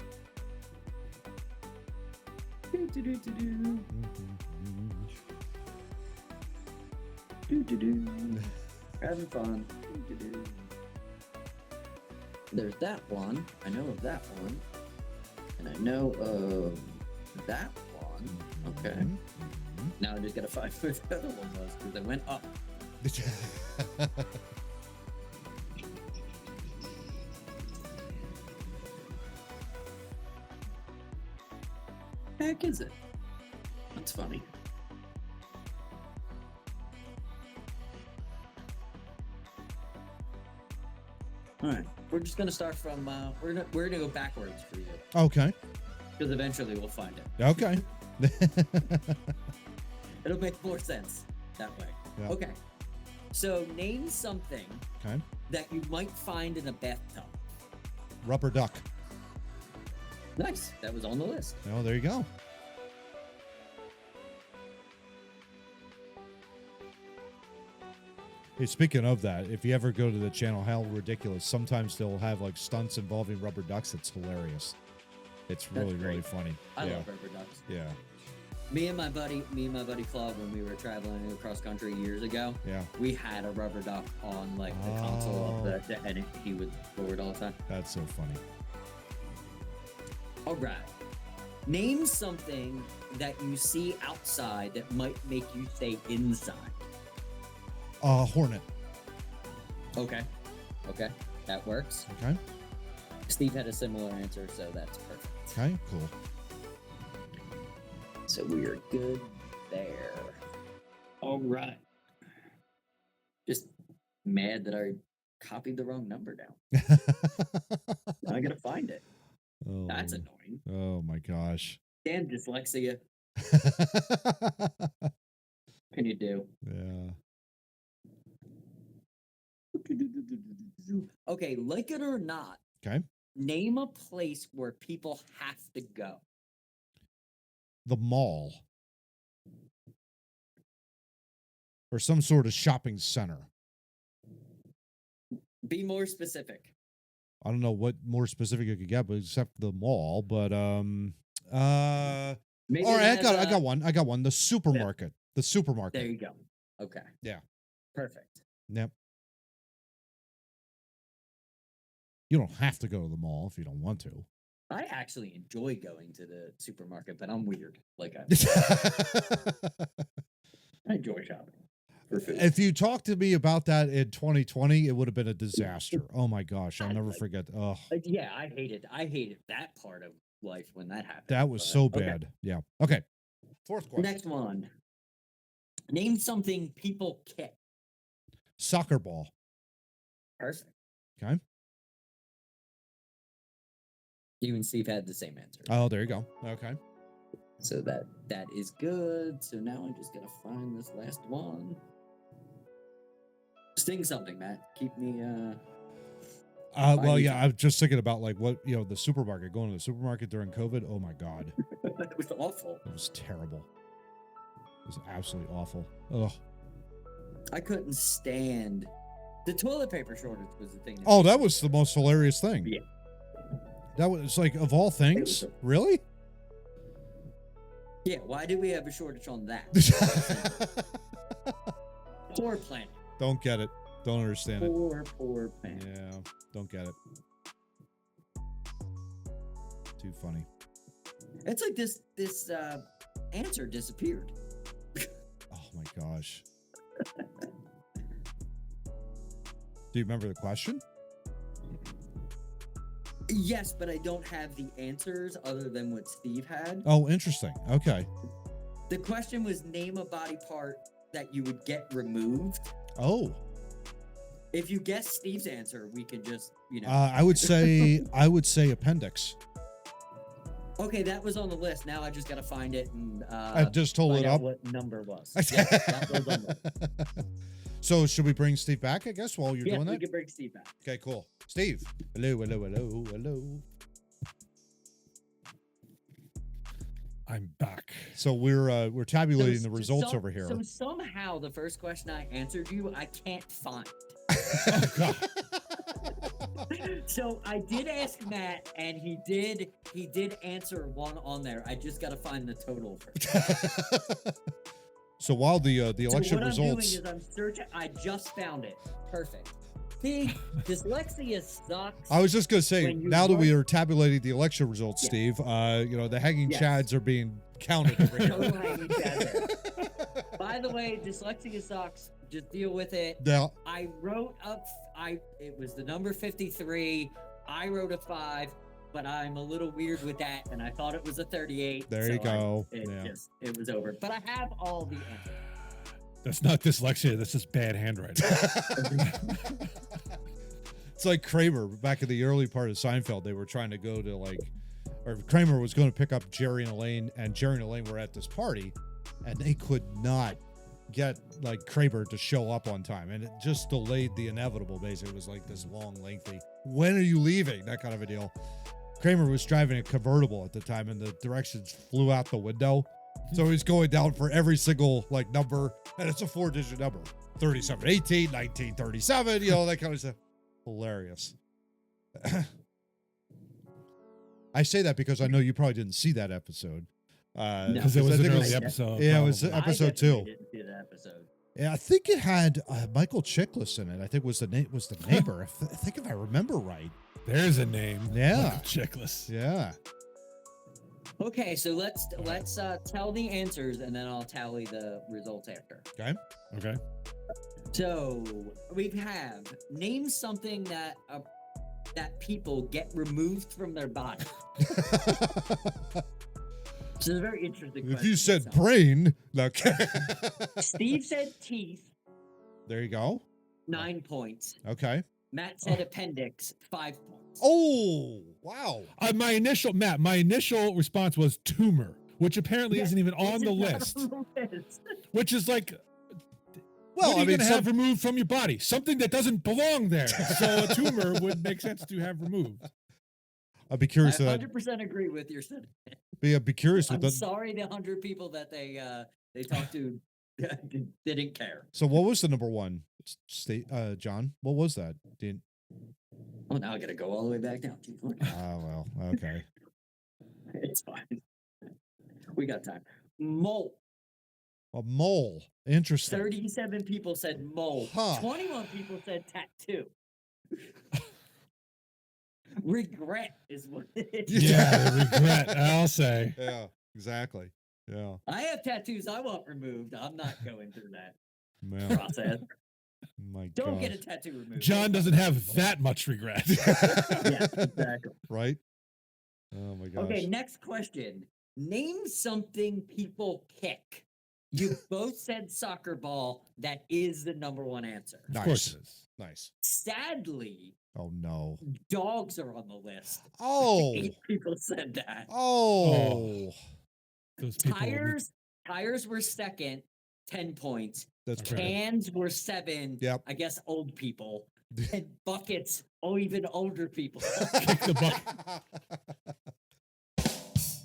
Having fun. There's that one. I know of that one. And I know of that one. Okay. Now I just gotta find where the other one was because they went up. Heck is it? That's funny. All right, we're just gonna start from we're gonna go backwards for you Okay. because eventually we'll find it. Okay. It'll make more sense that way. Yeah. Okay. So name something Okay. that you might find in a bathtub. Rubber duck. Nice. That was on the list. Oh, there you go. Hey, speaking of that, if you ever go to the channel, How Ridiculous, sometimes they'll have like stunts involving rubber ducks. It's hilarious. It's really, That's really great. funny. I yeah. love rubber ducks. Yeah. Me and my buddy Claude, when we were traveling across country years ago, Yeah. we had a rubber duck on like the console of the and he would forward all the time. That's so funny. All right. Name something that you see outside that might make you stay inside. Hornet. Okay. Okay. That works. Okay. Steve had a similar answer, so that's perfect. Okay. Cool. So we are good there. All right. Just mad that I copied the wrong number down. Now I gotta find it. Oh, That's annoying. oh my gosh. Damn dyslexia. Can you do? Yeah. Okay, like it or not, Okay. name a place where people have to go. The mall. Or some sort of shopping center. Be more specific. I don't know what more specific you could get, but except the mall. But Maybe all right, it has I got one. I got one. The supermarket. The supermarket. There you go. Okay. Yeah. Perfect. Yep. You don't have to go to the mall if you don't want to. I actually enjoy going to the supermarket, but I'm weird. Like I enjoy shopping for food. If you talked to me about that in 2020, it would have been a disaster. Oh my gosh, I'll never forget. Oh, Yeah, I hated that part of life when that happened. that was but, so okay. bad. Yeah. Okay. Fourth question. Next one. Name something people kick. Soccer ball. Perfect. Okay. You and Steve had the same answer. Oh, there you go. Okay. So that is good. So now I'm just gonna find this last one. Sing something, Matt. Keep me Well, yeah, I was just thinking about like what, the supermarket, going to the supermarket during COVID. Oh my God. It was awful. It was terrible. It was absolutely awful. Ugh. I couldn't stand the toilet paper shortage was the thing. Oh, that was the most hilarious thing. Yeah. That was like, of all things, really? Yeah, why do we have a shortage on that? Poor planet. Don't get it. Don't understand it. Poor planet. Yeah, don't get it. Too funny. It's like this answer disappeared. Oh my gosh. Do you remember the question? Yes, but I don't have the answers other than what Steve had. Oh, interesting. Okay. The question was name a body part that you would get removed. Oh. If you guess Steve's answer, we can just, I would say appendix. Okay, that was on the list. Now I just got to find it and I just told find it out up. what number was. Yeah, that was on the list. So should we bring Steve back, I guess, while you're doing that? we can bring Steve back. Okay, cool. Steve. Hello. I'm back. So we're tabulating the results so- over here. So somehow the first question I answered you, I can't find. Oh, God. So I did ask Matt, and he did answer one on there. I just got to find the total first. So while the election so what results, I'm doing is I'm searching. I just found it. Perfect. See, dyslexia sucks. I was just gonna say, when you now that we work- are tabulating the election results, Yeah. Steve, the hanging Yes. chads are being counted over No here. hanging chad there. By the way, dyslexia sucks. Just deal with it. Now, I wrote up. It was the number 53. I wrote a 5, but I'm a little weird with that, and I thought it was a 38. There you go. Yeah. It was over. But I have all the answers. That's not dyslexia. That's just bad handwriting. It's like Kramer back in the early part of Seinfeld. They were trying to go to or Kramer was going to pick up Jerry and Elaine, and Jerry and Elaine were at this party, and they could not get Kramer to show up on time, and it just delayed the inevitable. Basically, it was like this long, lengthy, when are you leaving? That kind of a deal. Kramer was driving a convertible at the time, and the directions flew out the window. So he's going down for every single number, and it's a 4-digit number. 3718, 1937, that kind of stuff. Hilarious. I say that because I know you probably didn't see that episode. Because it was an early episode. Yeah, it was probably. episode I 2. didn't see that episode. Yeah, I think it had Michael Chiklis in it. I think was the neighbor. I think if I remember right. There's a name. Yeah. Checklist. Yeah. Okay, so let's tell the answers, and then I'll tally the results after. Okay. Okay. So we have name something that people get removed from their body. It's a very interesting If question. you said brain, okay. Steve said teeth, There you go. 9 points. Okay. Matt said appendix, 5 points. Oh, wow. My initial response was tumor, which apparently isn't even on the list. which is like, Well, what are I you mean, going to have removed from your body? Something that doesn't belong there. So a tumor would make sense to have removed. I'd be I curious to 100% agree with your sentiment. be curious with I'm the. sorry the 100 people that they talked to didn't care. So what was the number one state, John? What was that? Oh, now I gotta go all the way back down. Oh well, okay. It's fine. We got time. Mole. A mole. Interesting. 37 people said mole. Huh. 21 people said tattoo. Regret is what it is. Yeah, regret, I'll say. Yeah, exactly. Yeah. I have tattoos I want removed. I'm not going through that Man, process. my Don't gosh. get a tattoo removed. John doesn't have that much regret. Yeah, exactly. Right? Oh my gosh. Okay, next question. Name something people kick. You both said soccer ball. That is the number one answer. Of course it is. Nice. Sadly, Oh no. dogs are on the list. Oh. 8 people said that. Oh. Those people Tires were second, 10 points. That's Okay. pretty. Cans were 7. Yep. I guess old people. And buckets, even older people. kick the bucket.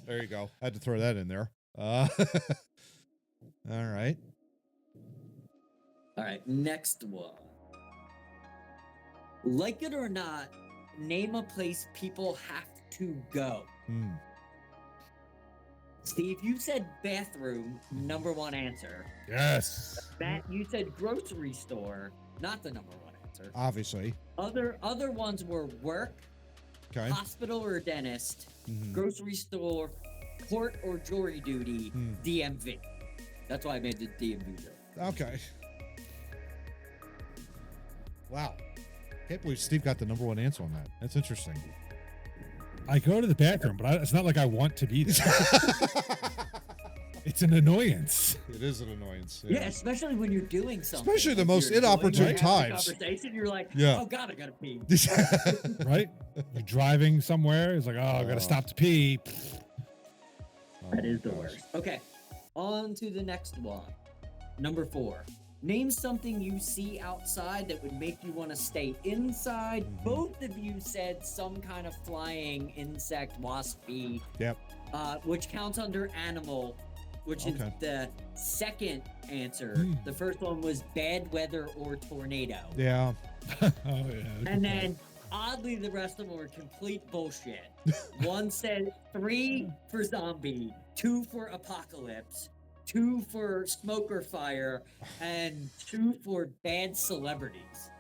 There you go. Had to throw that in there. All right. All right, next one. Like it or not, name a place people have to go. Hmm. Steve, you said bathroom, number one answer. Yes. Matt, you said grocery store, not the number one answer. Obviously. Other ones were work, Okay. hospital or dentist, Mhm. grocery store, court or jury duty, DMV. That's why I made the DMV joke. Okay. Wow. Can't believe Steve got the number one answer on that. That's interesting. I go to the bathroom, but it's not like I want to be there. It's an annoyance. It is an annoyance. Yeah, especially when you're doing something. Especially the Like most you're enjoying inopportune having a times. Conversation, you're like, Yeah. oh God, I gotta pee. Right? You're driving somewhere. It's like, oh, I got to stop to pee. That is the worst. Okay, on to the next one. Number 4. Name something you see outside that would make you want to stay inside. Both of you said some kind of flying insect, wasp, bee, Yep. which counts under animal, which is Okay. the second answer. The first one was bad weather or tornado. Yeah. Oh, yeah. And then, oddly, the rest of them were complete bullshit. One said 3 for zombie, 2 for apocalypse, 2 for smoke or fire, and 2 for bad celebrities.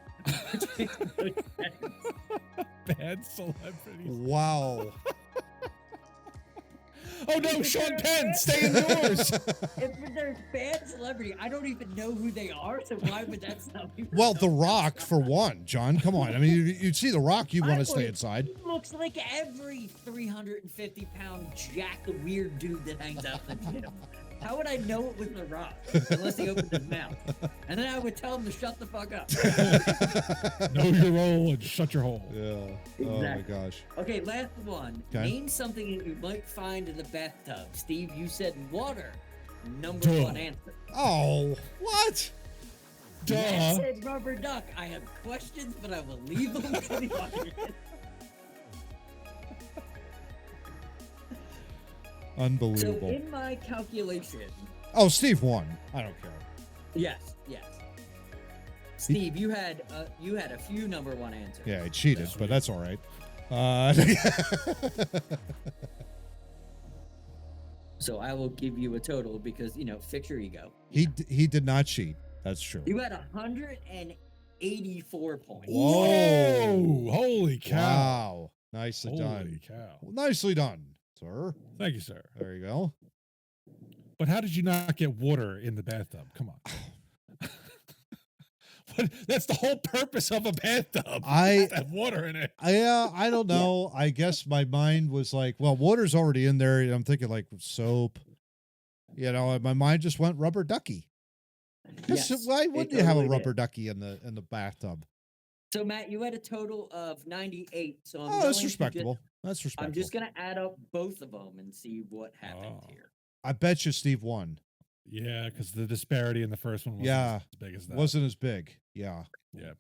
Bad celebrities. Wow. Oh no, Sean Penn, stay indoors. If they're bad celebrity, I don't even know who they are, so why would that stop me? Well, The Rock, for one, John. Come on. I mean, you'd see The Rock, you want to stay inside. He looks like every 350-pound jack, weird dude that hangs out in the gym. How would I know it was The Rock unless he opened his mouth? And then I would tell him to shut the fuck up. Know your role and shut your hole. Yeah. Oh my Exactly. gosh. Okay, last one. Okay. Name something that you might find in the bathtub. Steve, you said water. Number Duh. 1 answer. Oh, what? Duh. Matt said rubber duck. I have questions, but I will leave them to the audience. So Unbelievable. in my calculation, Oh, Steve won. I don't care. yes. Steve, you had a few number 1 answers. Yeah, he cheated, but that's all right. So I will give you a total because, fix your ego. He did not cheat. That's true. You had 184 points. Whoa! Holy cow! Wow. Nicely Holy done. cow! Nicely done, sir. Thank you, sir. There you go. But how did you not get water in the bathtub? Come on. That's the whole purpose of a bathtub. I have water in it. I don't know. I guess my mind was like, well, water's already in there. I'm thinking like soap. And my mind just went rubber ducky. Yes, Why wouldn't you it have a totally rubber ducky in the bathtub? So Matt, you had a total of 98. So I'm Oh, that's going to respectable. That's I'm respectable. just gonna add up both of them and see what happened Oh. here. I bet you Steve won. Yeah, because the disparity in the first one wasn't Yeah. as big as that. Wasn't as big. Yeah. Yeah.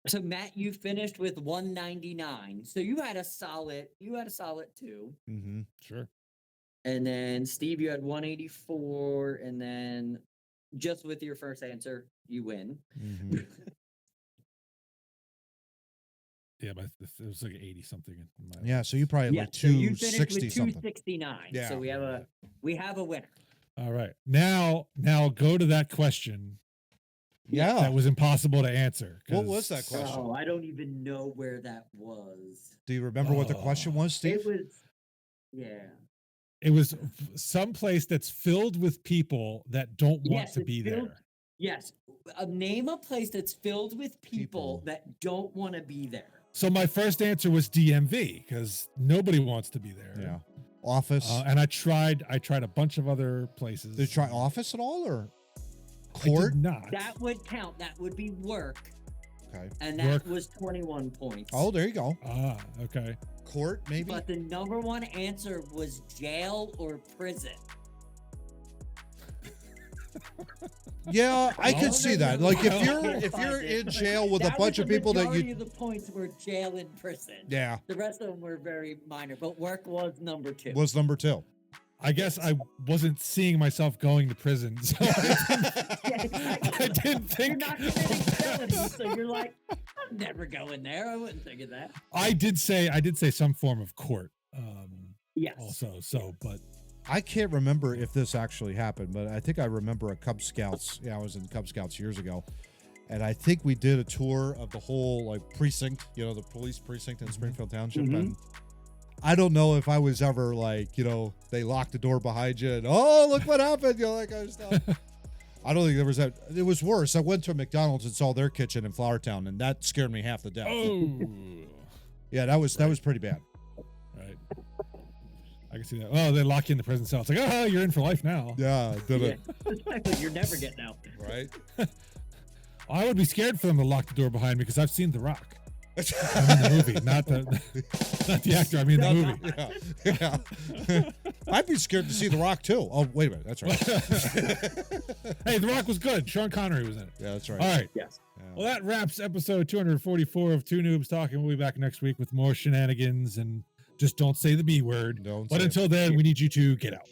So Matt, you finished with 199. So you had a solid 2. Mm-hmm. Sure. And then Steve, you had 184. And then just with your first answer, you win. Mm-hmm. Yeah, but it was like 80 something. Yeah, so you probably had Yeah, like so you finished 260 with something. 269. Yeah. So we have a winner. All right. Now go to that question Yeah. that was impossible to answer. What was 'cause- that question? Oh, I don't even know where that was. Do you remember what the question was, Steve? It was, yeah. It was some place that's filled with people that don't want Yes, to it's be filled- there. Yes, name a place that's filled with people People. that don't want to be there. So my first answer was DMV because nobody wants to be there. Yeah. Office. And I tried a bunch of other places. Did you try office at all or I court? did not. That would count. That would be work, Okay. and that Work. was 21 points. Oh, there you go. Okay. Court, maybe? But the number one answer was jail or prison. Yeah, I Oh, could see that. no, Like no. if you're in jail with a That bunch was of the people that majority you of the points were jail and prison. Yeah, The rest of them were very minor, but work was number 2. was number 2. I guess I wasn't seeing myself going to prison, so I didn't You're think. not committing felonies, so you're like, I'm never going there. I wouldn't think of that. I did say some form of court. Yes. Also, so but I can't remember if this actually happened, but I think I remember a Cub Scouts. Yeah, I was in Cub Scouts years ago. And I think we did a tour of the whole like precinct, the police precinct in Springfield Township. Mhm. And I don't know if I was ever like, they locked the door behind you and, oh, look what happened, that kind of stuff. I don't think there was that. It was worse. I went to a McDonald's and saw their kitchen in Flowertown, and that scared me half to death. oh, Yeah, that was pretty bad. right. I can see that. Oh, they lock you in the prison cell. It's like, oh, you're in for life now. Yeah, did Yeah. it. Exactly. You're never getting out. Right? I would be scared for them to lock the door behind me because I've seen The Rock. I mean the movie, not the actor. I mean the movie. Yeah. I'd be scared to see The Rock too. Oh, wait a minute. That's right. Hey, The Rock was good. Sean Connery was in it. Yeah, that's right. All right. Yes. Yeah. Well, that wraps episode 244 of Two Noobs Talking. We'll be back next week with more shenanigans and just don't say the B word. Don't But say it. until then, we need you to get out.